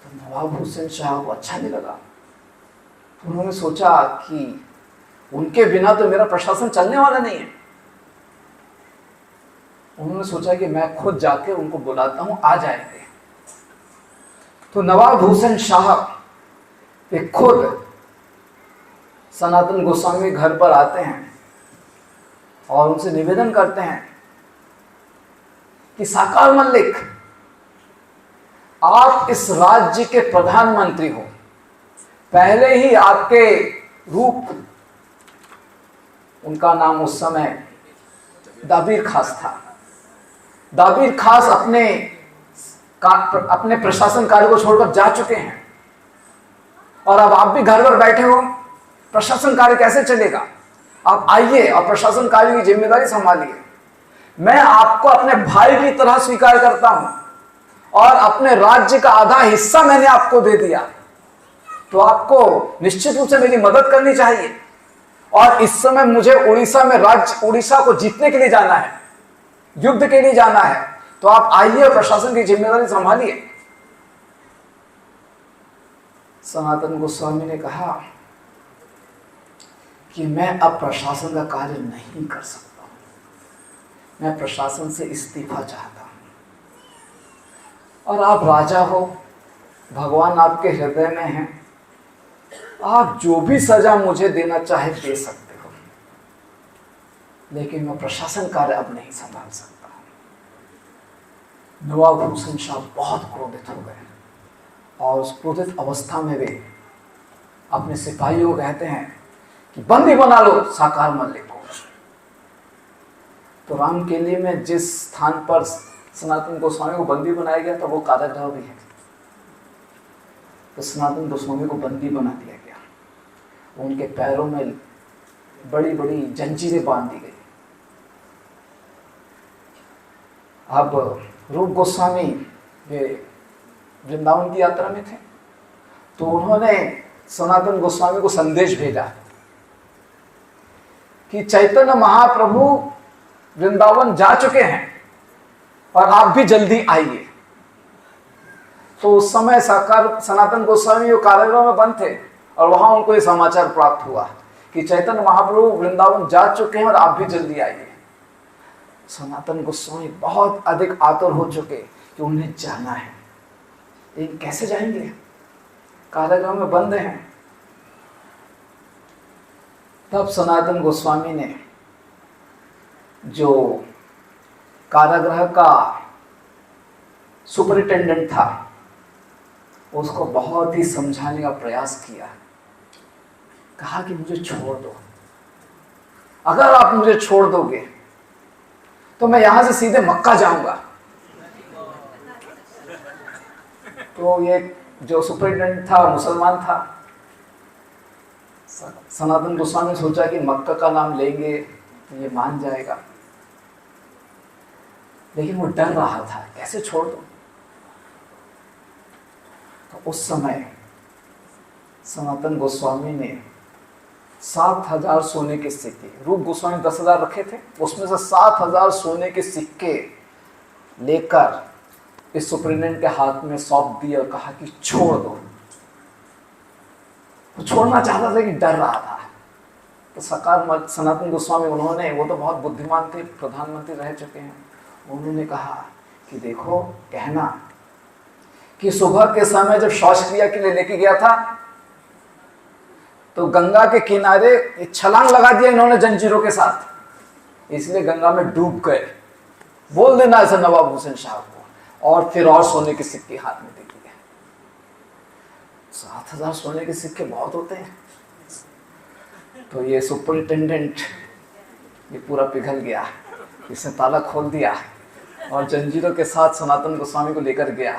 तो नवाब हुसैन शाह को अच्छा नहीं लगा। तो उन्होंने सोचा कि उनके बिना तो मेरा प्रशासन चलने वाला नहीं है। उन्होंने सोचा कि मैं खुद जाके उनको बुलाता हूं, आ जाएंगे। तो नवाब हुसैन शाह वे खुद सनातन गोस्वामी के घर पर आते हैं और उनसे निवेदन करते हैं कि साकार मल्लिक आप इस राज्य के प्रधानमंत्री हो, पहले ही आपके रूप, उनका नाम उस समय दाबीर खास था, दाबीर खास अपने प्रशासन कार्य को छोड़कर जा चुके हैं और अब आप भी घर पर बैठे हो, प्रशासन कार्य कैसे चलेगा? आप आइए और प्रशासन कार्य की जिम्मेदारी संभालिए। मैं आपको अपने भाई की तरह स्वीकार करता हूं और अपने राज्य का आधा हिस्सा मैंने आपको दे दिया, तो आपको निश्चित रूप से मेरी मदद करनी चाहिए। और इस समय मुझे उड़ीसा में उड़ीसा को जीतने के लिए जाना है, युद्ध के लिए जाना है, तो आप आइए और प्रशासन की जिम्मेदारी संभालिए। सनातन गोस्वामी ने कहा कि मैं अब प्रशासन का कार्य नहीं कर सकता हूँ, मैं प्रशासन से इस्तीफा चाहता हूँ। और आप राजा हो, भगवान आपके हृदय में हैं, आप जो भी सजा मुझे देना चाहे दे सकते हो, लेकिन मैं प्रशासन कार्य अब नहीं संभाल सकता। नवाब हुसैन शाह बहुत क्रोधित हो गए और उस क्रोधित अवस्था में वे अपने सिपाहियों को कहते हैं कि बंदी बना लो साकार मल्लिक को। तो रामकेली में जिस स्थान पर सनातन गोस्वामी को बंदी बनाया गया था वो कारागृह भी है। तो सनातन गोस्वामी को बंदी बना दिया गया, उनके पैरों में बड़ी बड़ी जंजीरें बांध दी गई। अब रूप गोस्वामी वे वृंदावन की यात्रा में थे, तो उन्होंने सनातन गोस्वामी को संदेश भेजा कि चैतन्य महाप्रभु वृंदावन जा चुके हैं और आप भी जल्दी आइए। तो उस समय साकार सनातन गोस्वामी जो कारागृह में बंद थे और वहां उनको ये समाचार प्राप्त हुआ कि चैतन्य महाप्रभु वृंदावन जा चुके हैं और आप भी जल्दी आइए। सनातन गोस्वामी बहुत अधिक आतुर हो चुके कि उन्हें जाना है, लेकिन कैसे जाएंगे, कारागृह में बंद हैं। तब सनातन गोस्वामी ने जो कारागृह का सुपरिटेंडेंट था उसको बहुत ही समझाने का प्रयास किया। कहा कि मुझे छोड़ दो, अगर आप मुझे छोड़ दोगे तो मैं यहां से सीधे मक्का जाऊंगा। तो ये जो सुपरिटेंडेंट था मुसलमान था। सनातन गोस्वामी ने सोचा कि मक्का का नाम लेंगे तो ये मान जाएगा, लेकिन वो डर रहा था कैसे छोड़ दो। तो उस समय सनातन गोस्वामी ने 7,000 सोने के सिक्के, रूप गोस्वामी 10,000 रखे थे, उसमें से 7,000 सोने के सिक्के लेकर इस सुपरिटेंडेंट के हाथ में सौंप दिया और कहा कि छोड़ दो। वो छोड़ना चाहता था कि डर रहा था। तो सनातन गोस्वामी उन्होंने, वो तो बहुत बुद्धिमान थे, प्रधानमंत्री रह चुके हैं, उन्होंने कहा कि देखो, कहना कि सुबह के समय जब शौच क्रिया के लिए लेके गया था तो गंगा के किनारे छलांग लगा दिया इन्होंने जंजीरों के साथ, इसलिए गंगा में डूब गए। बोल देना ऐसा नवाब हुसैन शाह को, और फिर और सोने के सिक्के हाथ में दे दिए। 7,000 सोने के सिक्के बहुत होते हैं। तो ये सुपरिटेंडेंट ये पूरा पिघल गया, इसने ताला खोल दिया और जंजीरों के साथ सनातन गोस्वामी को लेकर गया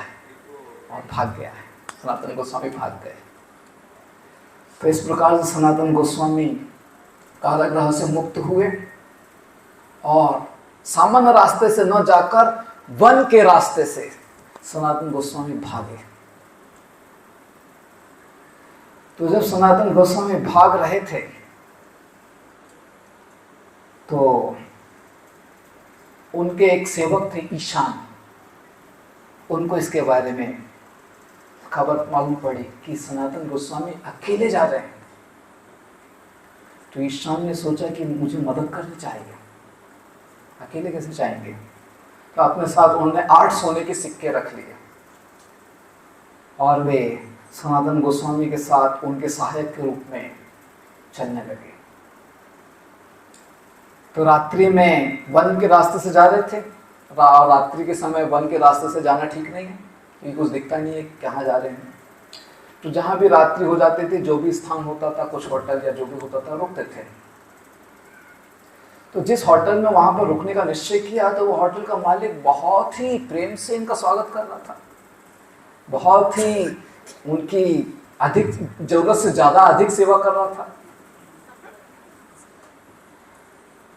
और भाग गया। सनातन गोस्वामी भाग गए। तो इस प्रकार से सनातन गोस्वामी कारागृह से मुक्त हुए और सामान्य रास्ते से न जाकर वन के रास्ते से सनातन गोस्वामी भागे। तो जब सनातन गोस्वामी भाग रहे थे तो उनके एक सेवक थे ईशान, उनको इसके बारे में खबर मालूम पड़ी कि सनातन गोस्वामी अकेले जा रहे हैं। तो ईशान ने सोचा कि मुझे मदद करनी चाहिए, अकेले कैसे जाएंगे। तो अपने साथ उन्होंने 8 सोने के सिक्के रख लिए और वे सनातन गोस्वामी के साथ उनके सहायक के रूप में चलने लगे। तो रात्रि में वन के रास्ते से जा रहे थे। रात्रि के समय वन के रास्ते से जाना ठीक नहीं है क्योंकि कुछ दिखता नहीं है कहाँ जा रहे हैं। तो जहाँ भी रात्रि हो जाती थी, जो भी स्थान होता था, कुछ होटल या जो भी होता था, रुकते थे। तो जिस होटल में वहां पर रुकने का निश्चय किया तो वो होटल का मालिक बहुत ही प्रेम से इनका स्वागत कर रहा था, बहुत ही उनकी अधिक जरूरत से ज्यादा अधिक सेवा कर रहा था।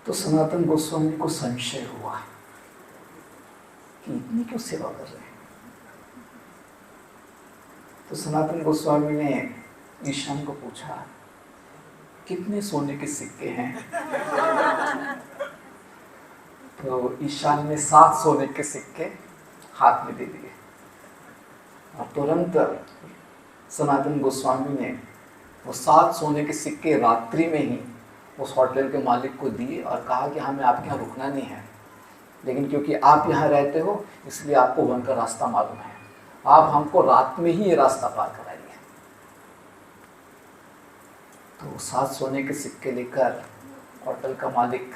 तो सनातन गोस्वामी को संशय हुआ कि इतनी क्यों सेवा कर रहे हैं। तो सनातन गोस्वामी ने ईशान को पूछा कितने सोने के सिक्के हैं। तो ईशान ने 7 सोने के सिक्के हाथ में दे दिए और तुरंत सनातन गोस्वामी ने वो 7 सोने के सिक्के रात्रि में ही उस होटल के मालिक को दिए और कहा कि हमें आपके यहाँ रुकना नहीं है, लेकिन क्योंकि आप यहाँ रहते हो इसलिए आपको वन का रास्ता मालूम है, आप हमको रात में ही ये रास्ता पार कराइए। तो 7 सोने के सिक्के लेकर होटल का मालिक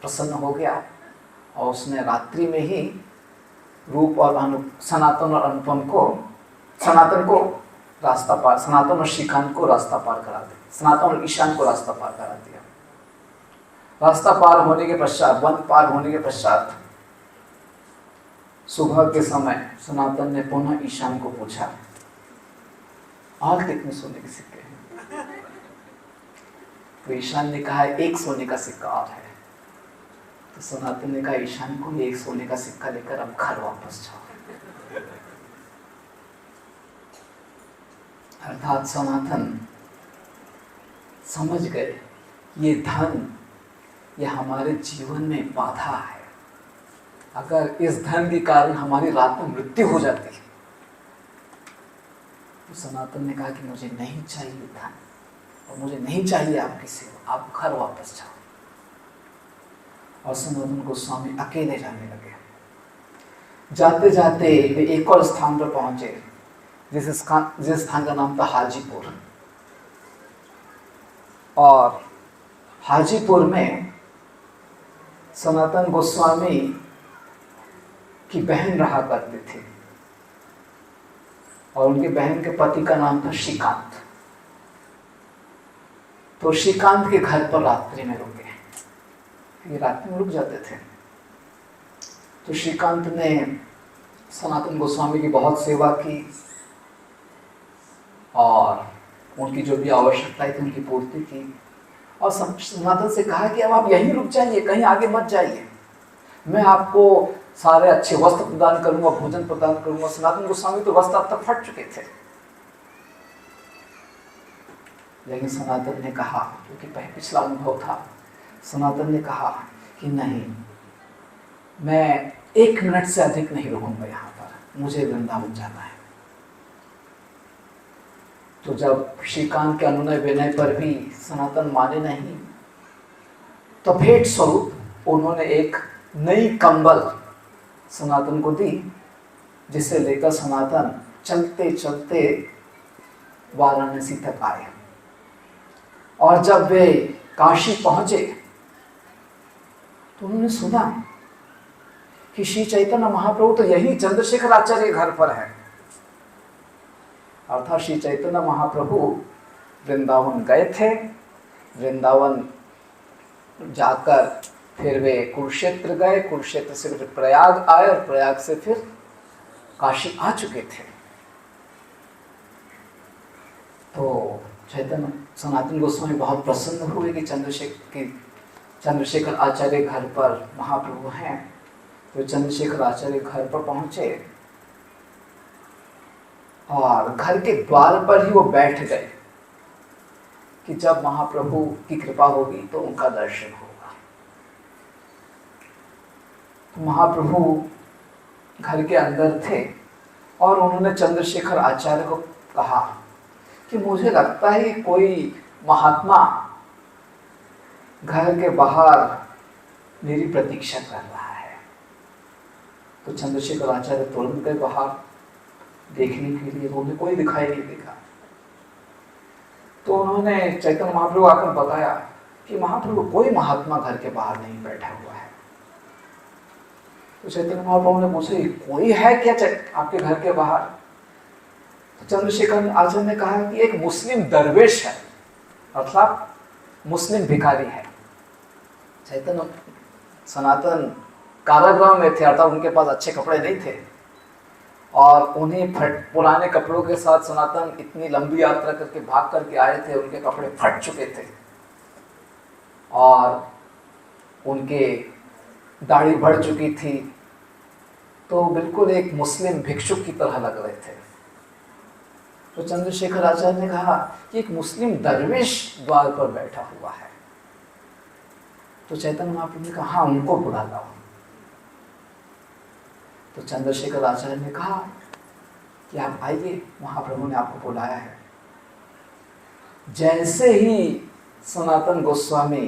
प्रसन्न हो गया और उसने रात्रि में ही रूप और सनातन और अनुपम को, सनातन को रास्ता पार, सनातन और श्रीकांत को रास्ता पार करा दिया, सनातन और ईशान को रास्ता पार करा दिया। रास्ता पार होने के पश्चात, वन पार होने के पश्चात सुबह के समय सनातन ने पुनः ईशान को पूछा, और कितने सोने के सिक्के हैं? तो ईशान ने कहा 1 सोने का सिक्का और है। तो सनातन ने कहा ईशान को 1 सोने का सिक्का लेकर अब घर वापस जाओ। अर्थात सनातन समझ गए ये धन, ये हमारे जीवन में बाधा है। अगर इस धन के कारण हमारी रात में मृत्यु हो जाती है, तो सनातन ने कहा कि मुझे नहीं चाहिए धन और मुझे नहीं चाहिए आपकी सेवा, आप घर वापस जाओ। और सनातन गोस्वामी अकेले जाने लगे। जाते जाते वे एक और स्थान पर पहुंचे, जिस स्थान का नाम था हाजीपुर। और हाजीपुर में सनातन गोस्वामी की बहन रहा करते थे और उनके बहन के पति का नाम था श्रीकांत। तो श्रीकांत के घर पर रात्रि में रुके, ये रात्रि में रुक जाते थे। तो श्रीकांत ने सनातन गोस्वामी की बहुत सेवा की और उनकी जो भी आवश्यकताएं थी उनकी पूर्ति की। और सनातन से कहा कि अब आप यहीं रुक जाइए, कहीं आगे मत जाइए, मैं आपको सारे अच्छे वस्त्र प्रदान करूंगा, भोजन प्रदान करूंगा। सनातन गोस्वामी तो वस्त्र अब तक फट चुके थे, लेकिन सनातन ने कहा, क्योंकि पिछला अनुभव था, सनातन ने कहा कि नहीं, मैं 1 मिनट से अधिक नहीं रुकूंगा यहाँ पर, मुझे वृंदावन जाना है। तो जब श्रीकांत के अनुनय विनय पर भी सनातन माने नहीं, तो भेंट स्वरूप उन्होंने एक नई कंबल सनातन को दी, जिसे लेकर सनातन चलते चलते वाराणसी तक आए। और जब वे काशी पहुंचे तो उन्होंने सुना कि श्री चैतन्य महाप्रभु तो यही चंद्रशेखर आचार्य घर पर है। अर्थात श्री चैतन्य महाप्रभु वृंदावन गए थे, वृंदावन जाकर फिर वे कुरुक्षेत्र गए, कुरुक्षेत्र से फिर प्रयाग आए और प्रयाग से फिर काशी आ चुके थे। तो चैतन्य सनातन गोस्वामी बहुत प्रसन्न हुए कि चंद्रशेखर आचार्य घर पर महाप्रभु हैं। तो चंद्रशेखर आचार्य घर पर पहुंचे और घर के द्वार पर ही वो बैठ गए कि जब महाप्रभु की कृपा होगी तो उनका दर्शन होगा। तो महाप्रभु घर के अंदर थे और उन्होंने चंद्रशेखर आचार्य को कहा कि मुझे लगता है कि कोई महात्मा घर के बाहर मेरी प्रतीक्षा कर रहा है। तो चंद्रशेखर आचार्य तुरंत गए बाहर देखने के लिए, उन्हें कोई दिखाई नहीं देगा। तो उन्होंने चैतन्य महाप्रभु आकर बताया कि महाप्रभु कोई महात्मा घर के बाहर नहीं बैठा हुआ है। तो चैतन्य महाप्रभु ने पूछा कोई है क्या आपके घर के बाहर? तो चंद्रशेखर आचार्य ने कहा कि एक मुस्लिम दरवेश है, अर्थात मुस्लिम भिखारी है। चैतन्य सनातन कारागृह में थे, अर्थात उनके पास अच्छे कपड़े नहीं थे और उन्हीं पुराने कपड़ों के साथ सनातन इतनी लंबी यात्रा करके भाग करके आए थे, उनके कपड़े फट चुके थे और उनके दाढ़ी बढ़ चुकी थी, तो बिल्कुल एक मुस्लिम भिक्षुक की तरह लग रहे थे। तो चंद्रशेखर आचार्य ने कहा कि एक मुस्लिम दरवेश द्वार पर बैठा हुआ है। तो चैतन्य महाप्रभु ने कहा हाँ, उनको बुला लाओ। तो चंद्रशेखर आचार्य ने कहा कि आप आइए, महाप्रभु ने आपको बुलाया है। जैसे ही सनातन गोस्वामी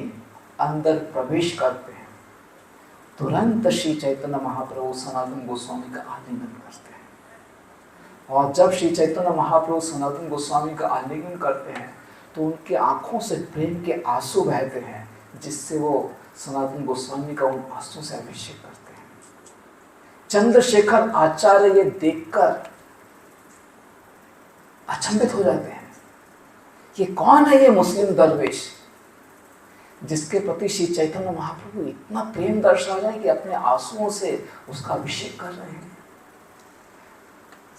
अंदर प्रवेश करते हैं, तुरंत श्री चैतन्य महाप्रभु सनातन गोस्वामी का आलिंगन करते हैं। और जब श्री चैतन्य महाप्रभु सनातन गोस्वामी का आलिंगन करते हैं तो उनके आंखों से प्रेम के आंसू बहते हैं, जिससे वो सनातन गोस्वामी का उन आंसू से अभिषेक करते हैं। चंद्रशेखर आचार्य ये देखकर अचंभित हो जाते हैं, ये कौन है ये मुस्लिम दरवेश जिसके प्रति श्री चैतन्य महाप्रभु इतना प्रेम दर्शा रहे हैं कि अपने आंसुओं से उसका अभिषेक कर रहे हैं।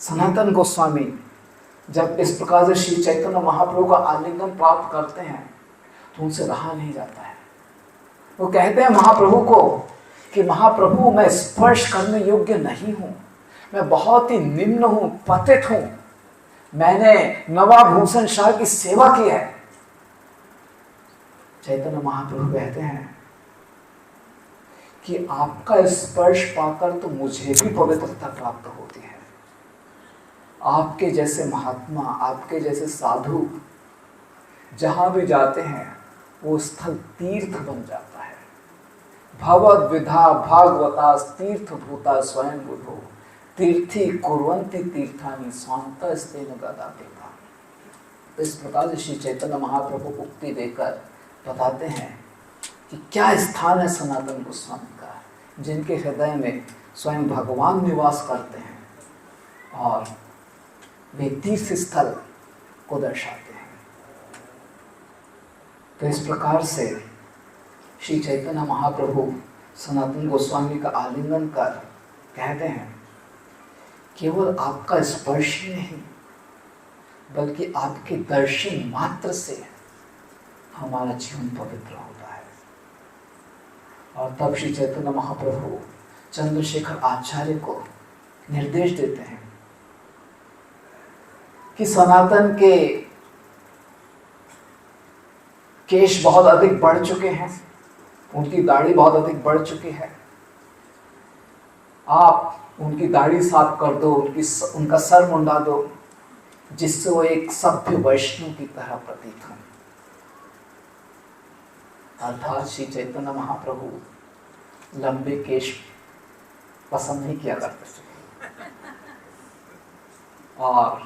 सनातन गोस्वामी जब इस प्रकार से श्री चैतन्य महाप्रभु का आलिंगन प्राप्त करते हैं तो उनसे रहा नहीं जाता है। वो कहते हैं महाप्रभु को कि महाप्रभु, मैं स्पर्श करने योग्य नहीं हूं, मैं बहुत ही निम्न हूं, पतित हूं, मैंने नवाब भूषण शाह की सेवा की है। चैतन्य महाप्रभु कहते हैं कि आपका स्पर्श पाकर तो मुझे भी पवित्रता प्राप्त होती है। आपके जैसे महात्मा, आपके जैसे साधु जहां भी जाते हैं वो स्थल तीर्थ बन जाता है। भगवद विधा भागवता तीर्थ भूता स्वयं बुधो तीर्थी कुर्वन्ति तीर्थानि स्वान्तस्तेन गदादेवा। तो इस प्रकार से श्री चैतन्य महाप्रभु उक्ति देकर बताते हैं कि क्या स्थान है सनातन गोस्वामी का, जिनके हृदय में स्वयं भगवान निवास करते हैं और वे तीर्थ स्थल को दर्शाते हैं। तो इस प्रकार से श्री चैतन्य महाप्रभु सनातन गोस्वामी का आलिंगन कर कहते हैं, केवल आपका स्पर्श ही नहीं बल्कि आपके दर्शन मात्र से हमारा जीवन पवित्र होता है। और तब श्री चैतन्य महाप्रभु चंद्रशेखर आचार्य को निर्देश देते हैं कि सनातन के केश बहुत अधिक बढ़ चुके हैं, उनकी दाढ़ी बहुत अधिक बढ़ चुकी है, आप उनकी दाढ़ी साफ कर दो, उनका सर मुंडा दो, जिससे वो एक सभ्य वैष्णव की तरह प्रतीत हो। अर्थात श्री चैतन्य महाप्रभु लंबे केश पसंद नहीं किया करते थे और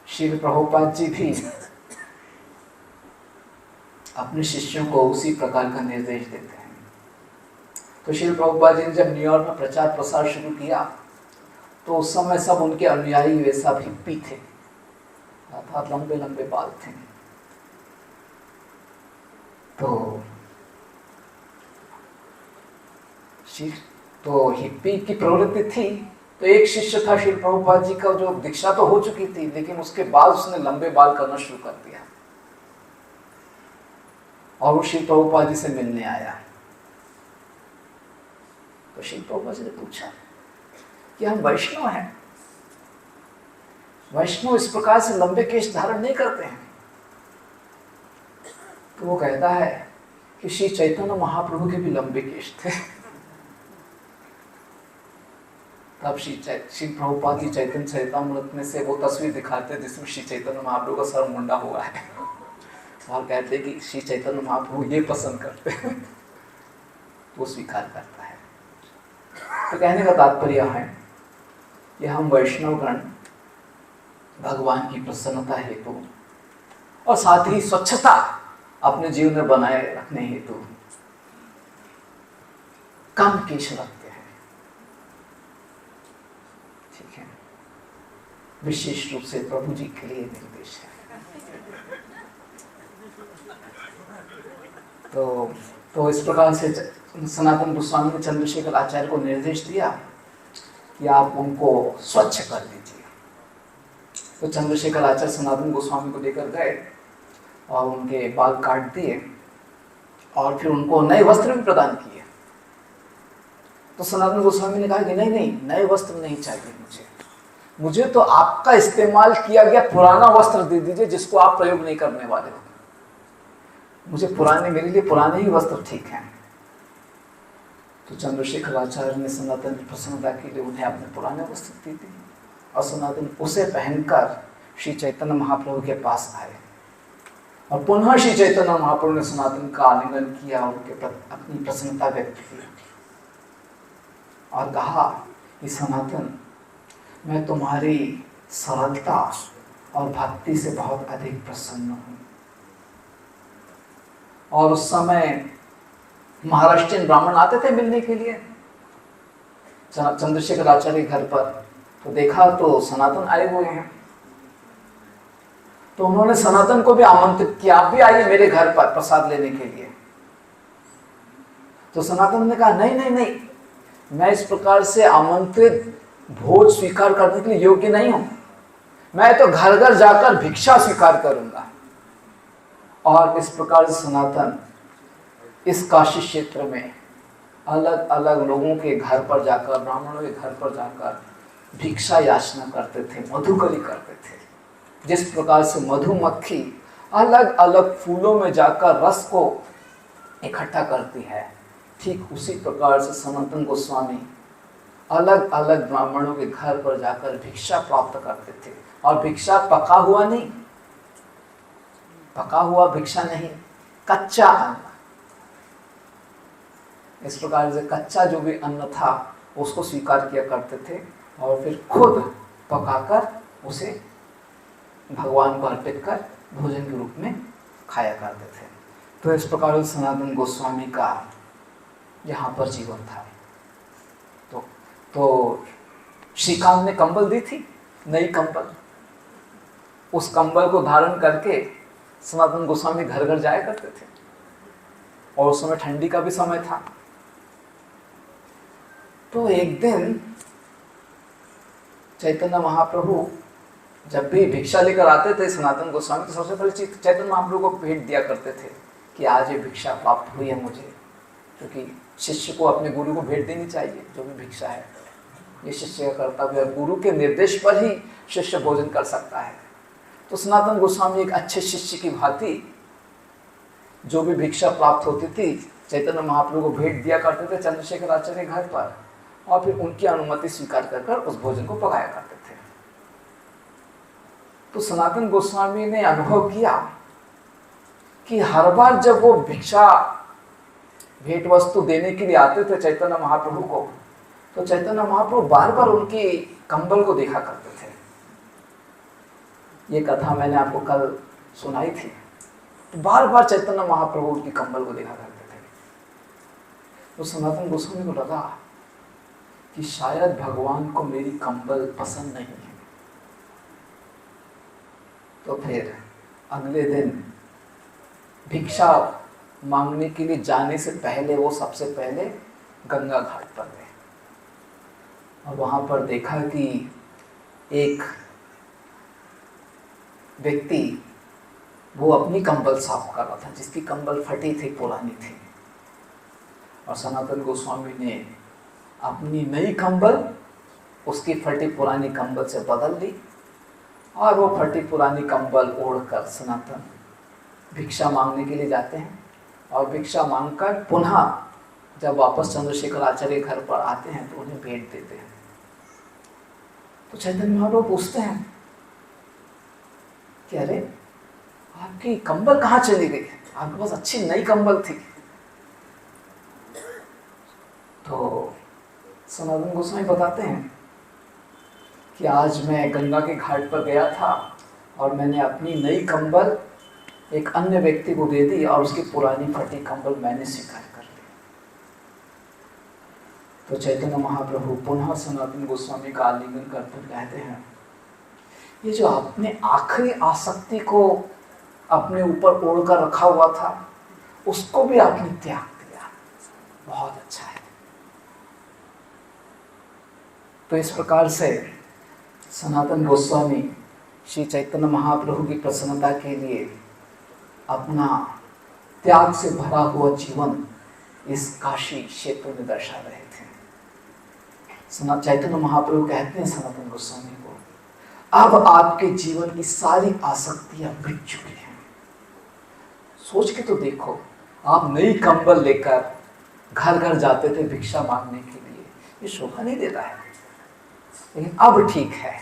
श्री प्रभुपाद जी भी अपने शिष्यों को उसी प्रकार का निर्देश देते हैं। तो श्री प्रभुपाद जी ने जब न्यूयॉर्क में प्रचार प्रसार शुरू किया तो उस समय सब उनके अनुयायी वैसा हिप्पी थे, अर्थात लंबे लंबे बाल थे। तो हिप्पी की प्रवृत्ति थी। तो एक शिष्य था श्री प्रभुपाद जी का, जो दीक्षा तो हो चुकी थी लेकिन उसके बाद उसने लंबे बाल करना शुरू कर दिया और वो श्री प्रभुपाद जी से मिलने आया। तो श्री प्रभुपाद जी ने पूछा कि हम वैष्णव हैं, वैष्णव इस प्रकार से लंबे केश धारण नहीं करते हैं। तो वो कहता है कि श्री चैतन्य महाप्रभु के भी लंबे केश थे। तब श्री प्रभुपाद की चैतन्य चरितामृत में से वो तस्वीर दिखाते हैं जिसमें श्री चैतन्य महाप्रभु का सर मुंडा हुआ है और कहते हैं कि श्री चैतन्य महाप्रभु ये पसंद करते हैं, वो स्वीकार करता है। तो कहने का तात्पर्य है कि हम वैष्णवगण भगवान की प्रसन्नता हेतु और साथ ही स्वच्छता अपने जीवन में बनाए रखने हेतु कम केश रखते हैं। ठीक है, विशेष रूप से प्रभु जी के लिए निर्देश है। तो इस प्रकार से सनातन गोस्वामी ने चंद्रशेखर आचार्य को निर्देश दिया कि आप उनको स्वच्छ कर दीजिए। तो चंद्रशेखर आचार्य सनातन गोस्वामी को लेकर गए और उनके बाल काट दिए और फिर उनको नए वस्त्र भी प्रदान किए। तो सनातन गोस्वामी ने कहा कि नहीं नहीं, नए वस्त्र नहीं चाहिए मुझे तो आपका इस्तेमाल किया गया पुराना वस्त्र दे दीजिए जिसको आप प्रयोग नहीं करने वाले हो। मेरे लिए पुराने ही वस्त्र ठीक हैं। तो चंद्रशेखर आचार्य ने सनातन की प्रसन्नता के लिए उन्हें अपने पुराने वस्त्र दे दिए और सनातन उसे पहनकर श्री चैतन्य महाप्रभु के पास आए और पुनः श्री चैतन्य महाप्रभु ने सनातन का आलिंगन किया, उनके प्रति अपनी प्रसन्नता व्यक्त की और कहा कि सनातन, मैं तुम्हारी सरलता और भक्ति से बहुत अधिक प्रसन्न हूँ। और उस समय महाराष्ट्रीयन ब्राह्मण आते थे मिलने के लिए चंद्रशेखर आचार्य घर पर, तो देखा तो सनातन आए हुए हैं, तो उन्होंने सनातन को भी आमंत्रित किया, आप भी आइए मेरे घर पर प्रसाद लेने के लिए। तो सनातन ने कहा नहीं नहीं नहीं, मैं इस प्रकार से आमंत्रित भोज स्वीकार करने के लिए योग्य नहीं हूं, मैं तो घर घर जाकर भिक्षा स्वीकार करूंगा। और इस प्रकार से सनातन इस काशी क्षेत्र में अलग अलग लोगों के घर पर जाकर, ब्राह्मणों के घर पर जाकर भिक्षा याचना करते थे, मधुकरी करते थे। जिस प्रकार से मधुमक्खी अलग अलग फूलों में जाकर रस को इकट्ठा करती है, ठीक उसी प्रकार से सनातन गोस्वामी अलग अलग ब्राह्मणों के घर पर जाकर भिक्षा प्राप्त करते थे। और भिक्षा पका हुआ नहीं, पका हुआ भिक्षा नहीं, कच्चा अन्न। इस प्रकार से कच्चा जो भी अन्न था उसको स्वीकार किया करते थे और फिर खुद पकाकर उसे भगवान को अर्पित कर भोजन के रूप में खाया करते थे। तो इस प्रकार सनातन गोस्वामी का यहाँ पर जीवन था। तो श्रीकांत ने कंबल दी थी, नई कंबल, उस कंबल को धारण करके सनातन गोस्वामी घर घर जाया करते थे। और उस समय ठंडी का भी समय था। तो एक दिन चैतन्य महाप्रभु जब भी भिक्षा लेकर आते थे सनातन गोस्वामी, तो सबसे पहले चैतन्य महाप्रभु को भेंट दिया करते थे कि आज ये भिक्षा प्राप्त हुई है मुझे, क्योंकि शिष्य को अपने गुरु को भेंट देनी चाहिए जो भी भिक्षा है, ये शिष्य का कर्तव्य है। गुरु के निर्देश पर ही शिष्य भोजन कर सकता है। तो सनातन गोस्वामी एक अच्छे शिष्य की भांति जो भी भिक्षा प्राप्त होती थी चैतन्य महाप्रभु को भेंट दिया करते थे चंद्रशेखर आचार्य घर पर, और फिर उनकी अनुमति स्वीकार कर उस भोजन को पकाया करते थे। तो सनातन गोस्वामी ने अनुभव किया कि हर बार जब वो भिक्षा भेंट वस्तु देने के लिए आते थे चैतन्य महाप्रभु को, तो चैतन्य महाप्रभु बार बार उनकी कंबल को देखा करते थे। ये कथा मैंने आपको कल सुनाई थी। तो बार बार चैतन्य महाप्रभु उनकी कंबल को देखा करते थे। तो सनातन गोस्वामी को लगा कि शायद भगवान को मेरी कंबल पसंद नहीं है। तो फिर अगले दिन भिक्षा मांगने के लिए जाने से पहले वो सबसे पहले गंगा घाट पर गए और वहां पर देखा कि एक व्यक्ति वो अपनी कंबल साफ कर रहा था, जिसकी कंबल फटी थी, पुरानी थी। और सनातन गोस्वामी ने अपनी नई कंबल उसकी फटी पुरानी कंबल से बदल ली और वो फटी पुरानी कंबल ओढ़कर सनातन भिक्षा मांगने के लिए जाते हैं। और भिक्षा मांगकर पुनः जब वापस चंद्रशेखर आचार्य घर पर आते हैं तो उन्हें भेंट देते हैं। तो चैतन्य महाप्रभु पूछते हैं कि अरे आपकी कंबल कहाँ चली गई, आपके पास अच्छी नई कंबल थी। तो सनातन गोस्वामी बताते हैं कि आज मैं गंगा के घाट पर गया था और मैंने अपनी नई कंबल एक अन्य व्यक्ति को दे दी और उसकी पुरानी फटी कंबल मैंने स्वीकार कर ली। तो चैतन्य महाप्रभु पुनः सनातन गोस्वामी का आलिंगन करते कहते हैं, ये जो आपने आखिरी आसक्ति को अपने ऊपर ओढ़कर रखा हुआ था उसको भी आपने त्याग दिया, बहुत अच्छा है। तो इस प्रकार से सनातन गोस्वामी श्री चैतन्य महाप्रभु की प्रसन्नता के लिए अपना त्याग से भरा हुआ जीवन इस काशी क्षेत्र में दर्शा रहे थे। चैतन्य महाप्रभु कहते हैं सनातन गोस्वामी को, अब आपके जीवन की सारी आसक्तियां मिट चुकी हैं। सोच के तो देखो, आप नई कंबल लेकर घर घर जाते थे भिक्षा मांगने के लिए, ये शोभा नहीं देता है। लेकिन अब ठीक है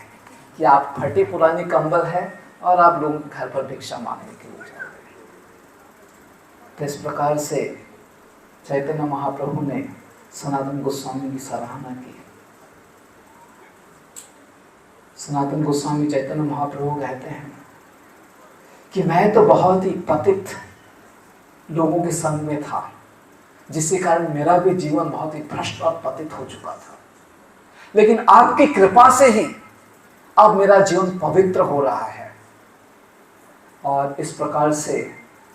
कि आप फटी पुरानी कंबल है और आप लोगों के घर पर भिक्षा मांगने के लिए जा रहे हैं। तो इस प्रकार से चैतन्य महाप्रभु ने सनातन गोस्वामी की सराहना की। सनातन गोस्वामी चैतन्य महाप्रभु कहते हैं कि मैं तो बहुत ही पतित लोगों के संग में था, जिसके कारण मेरा भी जीवन बहुत ही भ्रष्ट और पतित हो चुका था, लेकिन आपकी कृपा से ही अब मेरा जीवन पवित्र हो रहा है और इस प्रकार से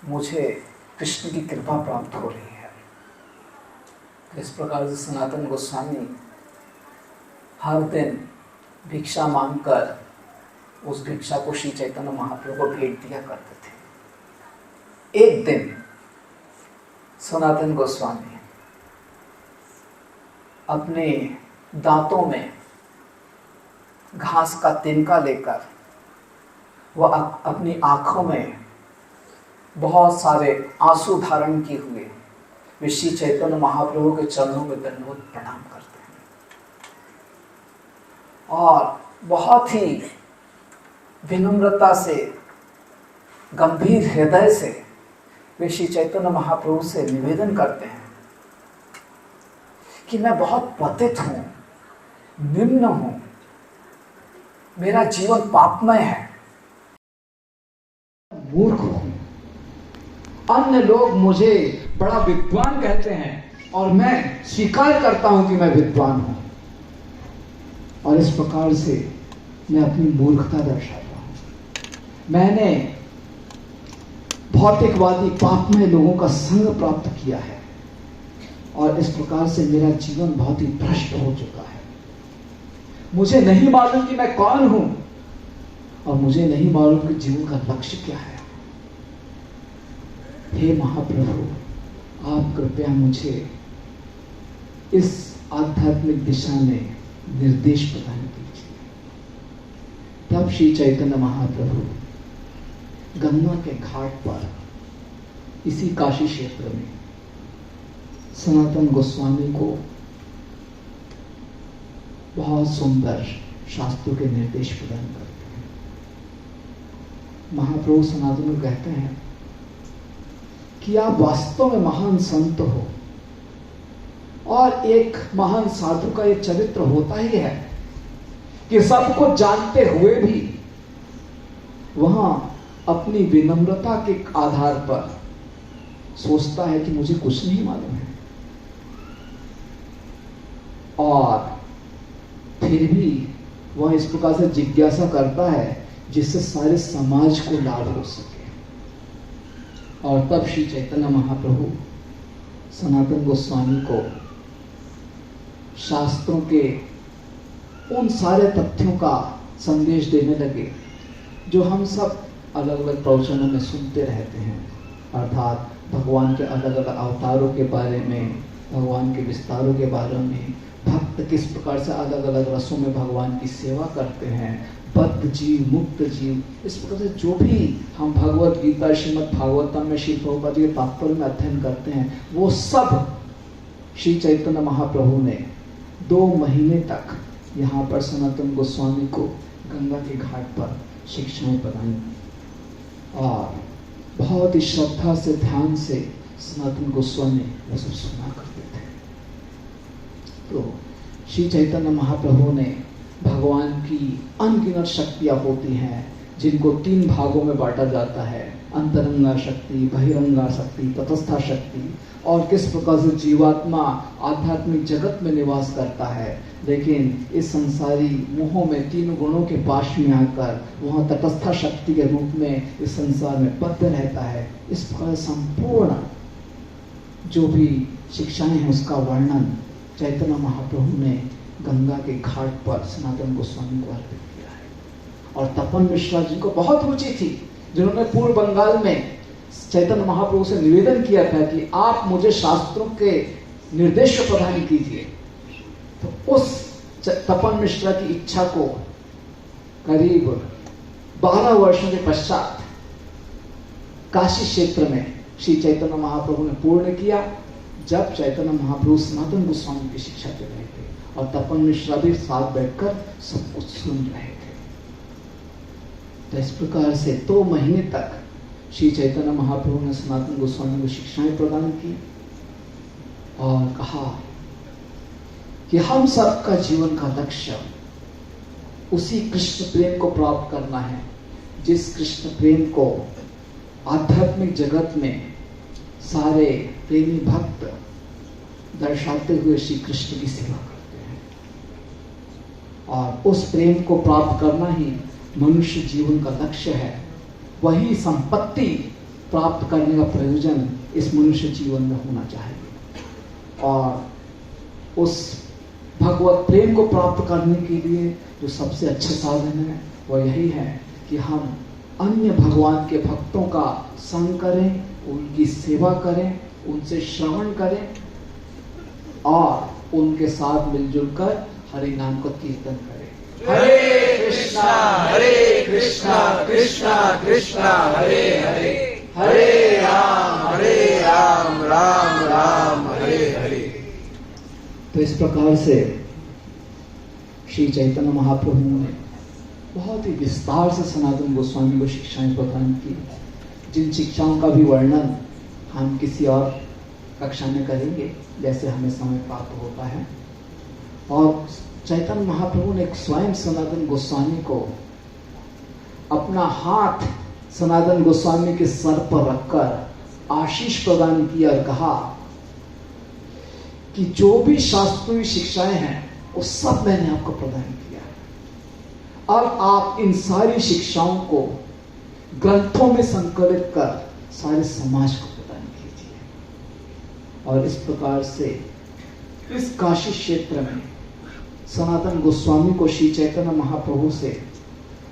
मुझे कृष्ण की कृपा प्राप्त हो रही है। इस प्रकार से सनातन गोस्वामी हर दिन भिक्षा मांगकर उस भिक्षा को श्री चैतन्य महाप्रभु को भेंट दिया करते थे। एक दिन सनातन गोस्वामी अपने दांतों में घास का तिनका लेकर वह अपनी आंखों में बहुत सारे आंसू धारण किए हुए वे श्री चैतन्य महाप्रभु के चरणों में दंडवत प्रणाम करते हैं और बहुत ही विनम्रता से, गंभीर हृदय से वे श्री चैतन्य महाप्रभु से निवेदन करते हैं कि मैं बहुत पतित हूं, निम्न हूं, मेरा जीवन पापमय है, मूर्ख हूं। अन्य लोग मुझे बड़ा विद्वान कहते हैं और मैं स्वीकार करता हूं कि मैं विद्वान हूं, और इस प्रकार से मैं अपनी मूर्खता दर्शाता हूं। मैंने भौतिकवादी पापमय लोगों का संग प्राप्त किया है और इस प्रकार से मेरा जीवन बहुत ही भ्रष्ट हो चुका है। मुझे नहीं मालूम कि मैं कौन हूं और मुझे नहीं मालूम कि जीवन का लक्ष्य क्या है। हे महाप्रभु, आप कृपया मुझे इस आध्यात्मिक दिशा में निर्देश प्रदान कीजिए। तब श्री चैतन्य महाप्रभु गंगा के घाट पर, इसी काशी क्षेत्र में, सनातन गोस्वामी को बहुत सुंदर शास्त्रों के निर्देश प्रदान करते हैं। महाप्रभु सनातन को कहते हैं कि आप वास्तव में महान संत हो और एक महान साधु का ये चरित्र होता ही है कि सबको जानते हुए भी वहां अपनी विनम्रता के आधार पर सोचता है कि मुझे कुछ नहीं मालूम है, और फिर भी वह इस प्रकार से जिज्ञासा करता है जिससे सारे समाज को लाभ हो सके। और तब श्री चैतन्य महाप्रभु सनातन गोस्वामी को शास्त्रों के उन सारे तथ्यों का संदेश देने लगे जो हम सब अलग अलग प्रवचनों में सुनते रहते हैं, अर्थात भगवान के अलग अलग अवतारों के बारे में, भगवान के विस्तारों के बारे में, भक्त किस प्रकार से अलग अलग रसों में भगवान की सेवा करते हैं, बद्ध जीव, मुक्त जीव, इस प्रकार से जो भी हम भगवत गीता, श्रीमद् भागवतम में श्री प्रभुपाद जी के तात्पर्य में अध्ययन करते हैं, वो सब श्री चैतन्य महाप्रभु ने 2 महीने तक यहाँ पर सनातन गोस्वामी को गंगा के घाट पर शिक्षाएं प्रदान की और बहुत ही श्रद्धा से, ध्यान से सनातन गोस्वामी वो सब सुना करते थे। तो श्री चैतन्य महाप्रभु ने भगवान की अनगिनत शक्तियां होती हैं जिनको 3 भागों में बांटा जाता है, अंतरंगा शक्ति, बहिरंगा शक्ति, तटस्था शक्ति, और किस प्रकार से जीवात्मा आध्यात्मिक जगत में निवास करता है, लेकिन इस संसारी मोहों में 3 गुणों के पाश में आकर वहाँ तटस्था शक्ति के रूप में इस संसार में बद्ध रहता है। इस प्रकार संपूर्ण जो भी शिक्षाएं हैं उसका वर्णन चैतन्य महाप्रभु ने गंगा के घाट पर सनातन गोस्वामी को अर्पित किया है। और तपन मिश्रा जी को बहुत रुचि थी, जिन्होंने पूर्व बंगाल में चैतन्य महाप्रभु से निवेदन किया था कि आप मुझे शास्त्रों के निर्देश प्रदान कीजिए। तो उस तपन मिश्रा की इच्छा को करीब 12 वर्षों के पश्चात काशी क्षेत्र में श्री चैतन्य महाप्रभु ने पूर्ण किया, जब चैतन्य महाप्रभु सनातन गोस्वामी की शिक्षा दे रहे थे और तपन मिश्रा भी साथ बैठकर सब कुछ सुन रहे थे। तो इस प्रकार से 2 महीने तक श्री चैतन्य महाप्रभु ने सनातन गोस्वामी को शिक्षाएं प्रदान की और कहा कि हम सबका जीवन का लक्ष्य उसी कृष्ण प्रेम को प्राप्त करना है, जिस कृष्ण प्रेम को आध्यात्मिक जगत में सारे प्रेमी भक्त दर्शाते हुए श्री कृष्ण की सेवा करते हैं। और उस प्रेम को प्राप्त करना ही मनुष्य जीवन का लक्ष्य है। वही संपत्ति प्राप्त करने का प्रयोजन इस मनुष्य जीवन में होना चाहिए। और उस भगवत प्रेम को प्राप्त करने के लिए जो सबसे अच्छा साधन है वह यही है कि हम अन्य भगवान के भक्तों का संग करें, उनकी सेवा करें, उनसे श्रवण करें और उनके साथ मिलजुल कर हरि नाम का कीर्तन करें। हरे कृष्णा कृष्णा कृष्णा हरे हरे, हरे राम राम राम हरे हरे। तो इस प्रकार से श्री चैतन्य महाप्रभु ने बहुत ही विस्तार से सनातन गोस्वामी को शिक्षाएं प्रदान की, जिन शिक्षाओं का भी वर्णन हम किसी और कक्षा में करेंगे जैसे हमें समय प्राप्त होता है। और चैतन्य महाप्रभु ने स्वयं सनातन गोस्वामी को अपना हाथ सनातन गोस्वामी के सर पर रखकर आशीष प्रदान किया और कहा कि जो भी शास्त्रीय शिक्षाएं हैं वो सब मैंने आपको प्रदान किया, और आप इन सारी शिक्षाओं को ग्रंथों में संकलित कर सारे समाज को प्रदान कीजिए। और इस प्रकार से इस काशी क्षेत्र में सनातन गोस्वामी को श्री चैतन्य महाप्रभु से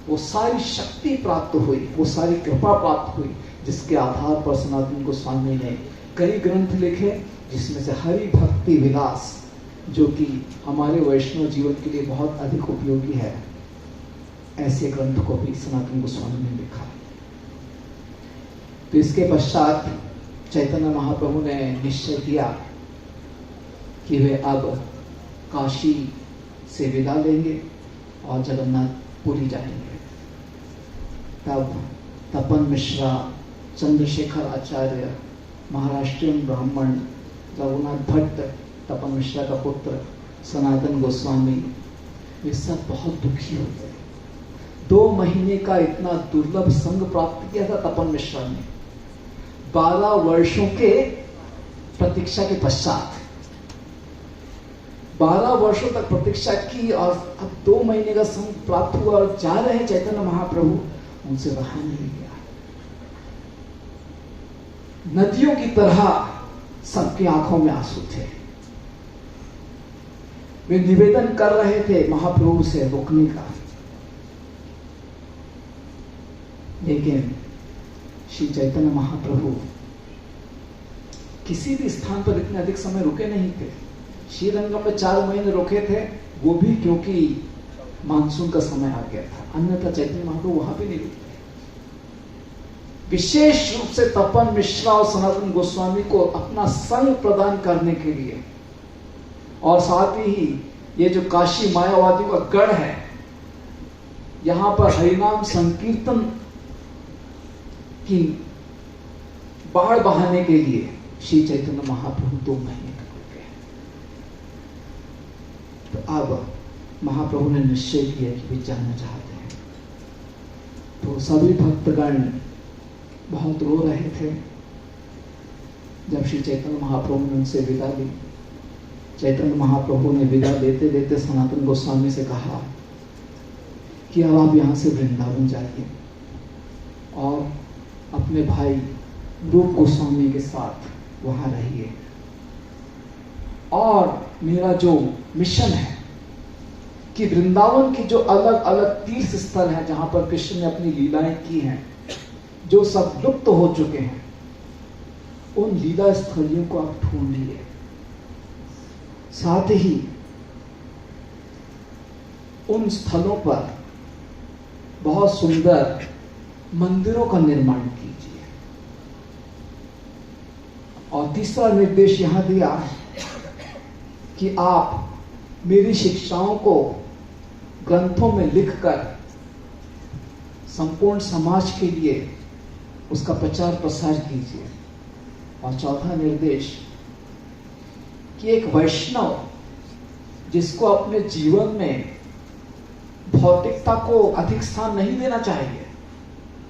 वो सारी शक्ति प्राप्त हुई, वो सारी कृपा प्राप्त हुई, जिसके आधार पर सनातन गोस्वामी ने कई ग्रंथ लिखे, जिसमें से हरि भक्ति विलास, जो कि हमारे वैष्णव जीवन के लिए बहुत अधिक उपयोगी है, ऐसे ग्रंथ को भी सनातन गोस्वामी ने लिखा। तो इसके पश्चात चैतन्य महाप्रभु ने निश्चय किया कि वे अब काशी से विदा लेंगे और जगन्नाथपुरी जाएंगे। तब तपन मिश्रा, चंद्रशेखर आचार्य, महाराष्ट्रीयन ब्राह्मण रघुनाथ भट्ट, तपन मिश्रा का पुत्र सनातन गोस्वामी, वे सब बहुत दुखी हो गए। 2 महीने का इतना दुर्लभ संग प्राप्त किया था तपन मिश्रा ने 12 वर्षों के प्रतीक्षा के पश्चात। 12 वर्षों तक प्रतीक्षा की और अब 2 महीने का संग प्राप्त हुआ और जा रहे हैं चैतन्य महाप्रभु, उनसे रहा नहीं गया। नदियों की तरह सबकी आंखों में आंसू थे। वे निवेदन कर रहे थे महाप्रभु से रोकने का, लेकिन श्री चैतन्य महाप्रभु किसी भी स्थान पर इतने अधिक समय रुके नहीं थे। श्रीरंगम में 4 महीने रुके थे, वो भी क्योंकि मानसून का समय आ गया था, अन्यथा चैतन्य महाप्रभु वहां भी नहीं रुके। विशेष रूप से तपन मिश्रा और सनातन गोस्वामी को अपना संग प्रदान करने के लिए, और साथ ही ये जो काशी मायावादियों का गढ़ है, यहां पर हरिनाम संकीर्तन की बाढ़ बहाने के लिए श्री चैतन्य महाप्रभु 2 महीने तक रुके। तो अब महाप्रभु ने निश्चय किया कि वे जाना चाहते हैं। तो सभी भक्तगण बहुत रो रहे थे। जब श्री चैतन्य महाप्रभु ने उनसे विदा ली, चैतन्य महाप्रभु ने विदा देते देते सनातन गोस्वामी से कहा कि अब आप यहाँ से वृंदावन जाइए और अपने भाई रूप गोस्वामी के साथ वहाँ रहिए, और मेरा जो मिशन है कि वृंदावन की जो अलग अलग तीर्थ स्थल है जहाँ पर कृष्ण ने अपनी लीलाएं की हैं, जो सब लुप्त हो चुके हैं, उन लीला स्थलियों को आप ढूंढिए। साथ ही उन स्थलों पर बहुत सुंदर मंदिरों का निर्माण कीजिए। और तीसरा निर्देश यहां दिया कि आप मेरी शिक्षाओं को ग्रंथों में लिखकर संपूर्ण समाज के लिए उसका प्रचार प्रसार कीजिए। और चौथा निर्देश कि एक वैष्णव जिसको अपने जीवन में भौतिकता को अधिक स्थान नहीं देना चाहिए,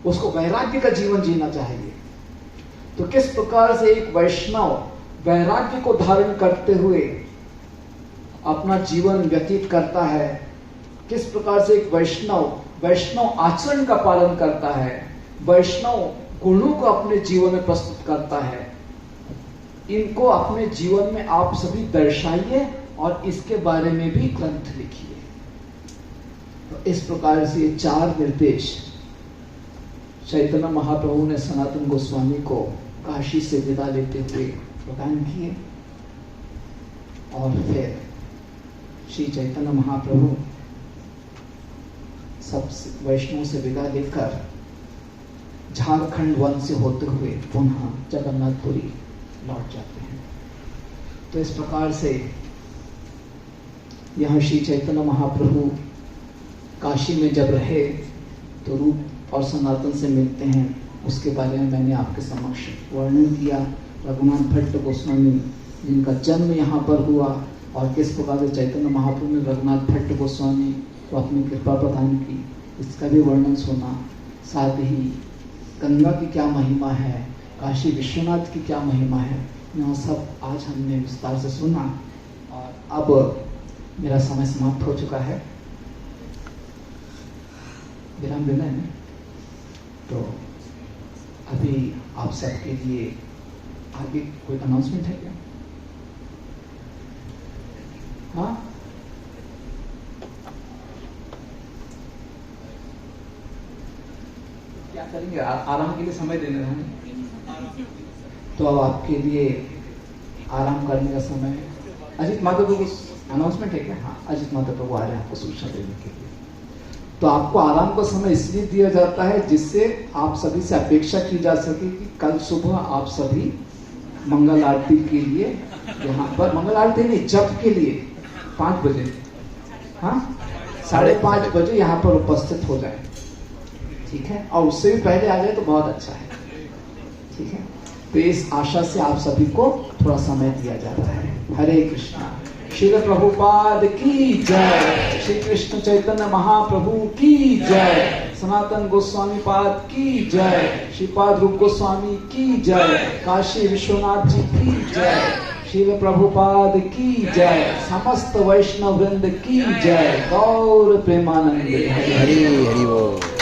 उसको वैराग्य का जीवन जीना चाहिए। तो किस प्रकार से एक वैष्णव वैराग्य को धारण करते हुए अपना जीवन व्यतीत करता है, किस प्रकार से एक वैष्णव आचरण का पालन करता है, वैष्णव गुणों को अपने जीवन में प्रस्तुत करता है, इनको अपने जीवन में आप सभी दर्शाइए और इसके बारे में भी ग्रंथ लिखिए। तो इस प्रकार से ये 4 निर्देश चैतन्य महाप्रभु ने सनातन गोस्वामी को काशी से विदा लेते हुए प्रदान किए। और फिर श्री चैतन्य महाप्रभु सब वैष्णव से विदा लेकर झारखंड वन से होते हुए पुनः जगन्नाथपुरी लौट जाते हैं। तो इस प्रकार से यह श्री चैतन्य महाप्रभु काशी में जब रहे तो रूप और सनातन से मिलते हैं, उसके बारे में मैंने आपके समक्ष वर्णन किया। रघुनाथ भट्ट गोस्वामी जिनका जन्म यहाँ पर हुआ और किस प्रकार से चैतन्य महाप्रभु ने रघुनाथ भट्ट गोस्वामी को अपनी कृपा प्रदान की, इसका भी वर्णन सुना। साथ ही गंगा की क्या महिमा है, काशी विश्वनाथ की क्या महिमा है, यह सब आज हमने विस्तार से सुना। और अब मेरा समय समाप्त हो चुका है, विराम देना है। तो अभी आप सबके लिए आगे कोई अनाउंसमेंट है क्या? हाँ, क्या करेंगे? आराम के लिए समय देने रहे हैं, तो अब आपके लिए आराम करने का समय है। अजित माता को कुछ अनाउंसमेंट है क्या? हाँ, अजित माता प्रभु आ रहे हैं आपको सूचना देने के लिए। तो आपको आराम का समय इसलिए दिया जाता है जिससे आप सभी से अपेक्षा की जा सके कि कल सुबह आप सभी मंगल आरती के लिए यहाँ पर, मंगल आरती नहीं, जप के लिए 5 बजे, हाँ 5:30 बजे यहाँ पर उपस्थित हो जाए, ठीक है? और उससे भी पहले आ जाए तो बहुत अच्छा है, ठीक है? तो इस आशा से आप सभी को थोड़ा समय दिया जाता है। हरे कृष्णा। श्रील प्रभुपाद की जय, श्री कृष्ण चैतन्य महाप्रभु की जय, सनातन गोस्वामी पाद की जय, श्रीपाद रूप गोस्वामी की जय, काशी विश्वनाथ जी की जय, श्रील प्रभुपाद की जय, समस्त वैष्णव वृंद की जय। गौर प्रेमानंद। हरि हरि बोल।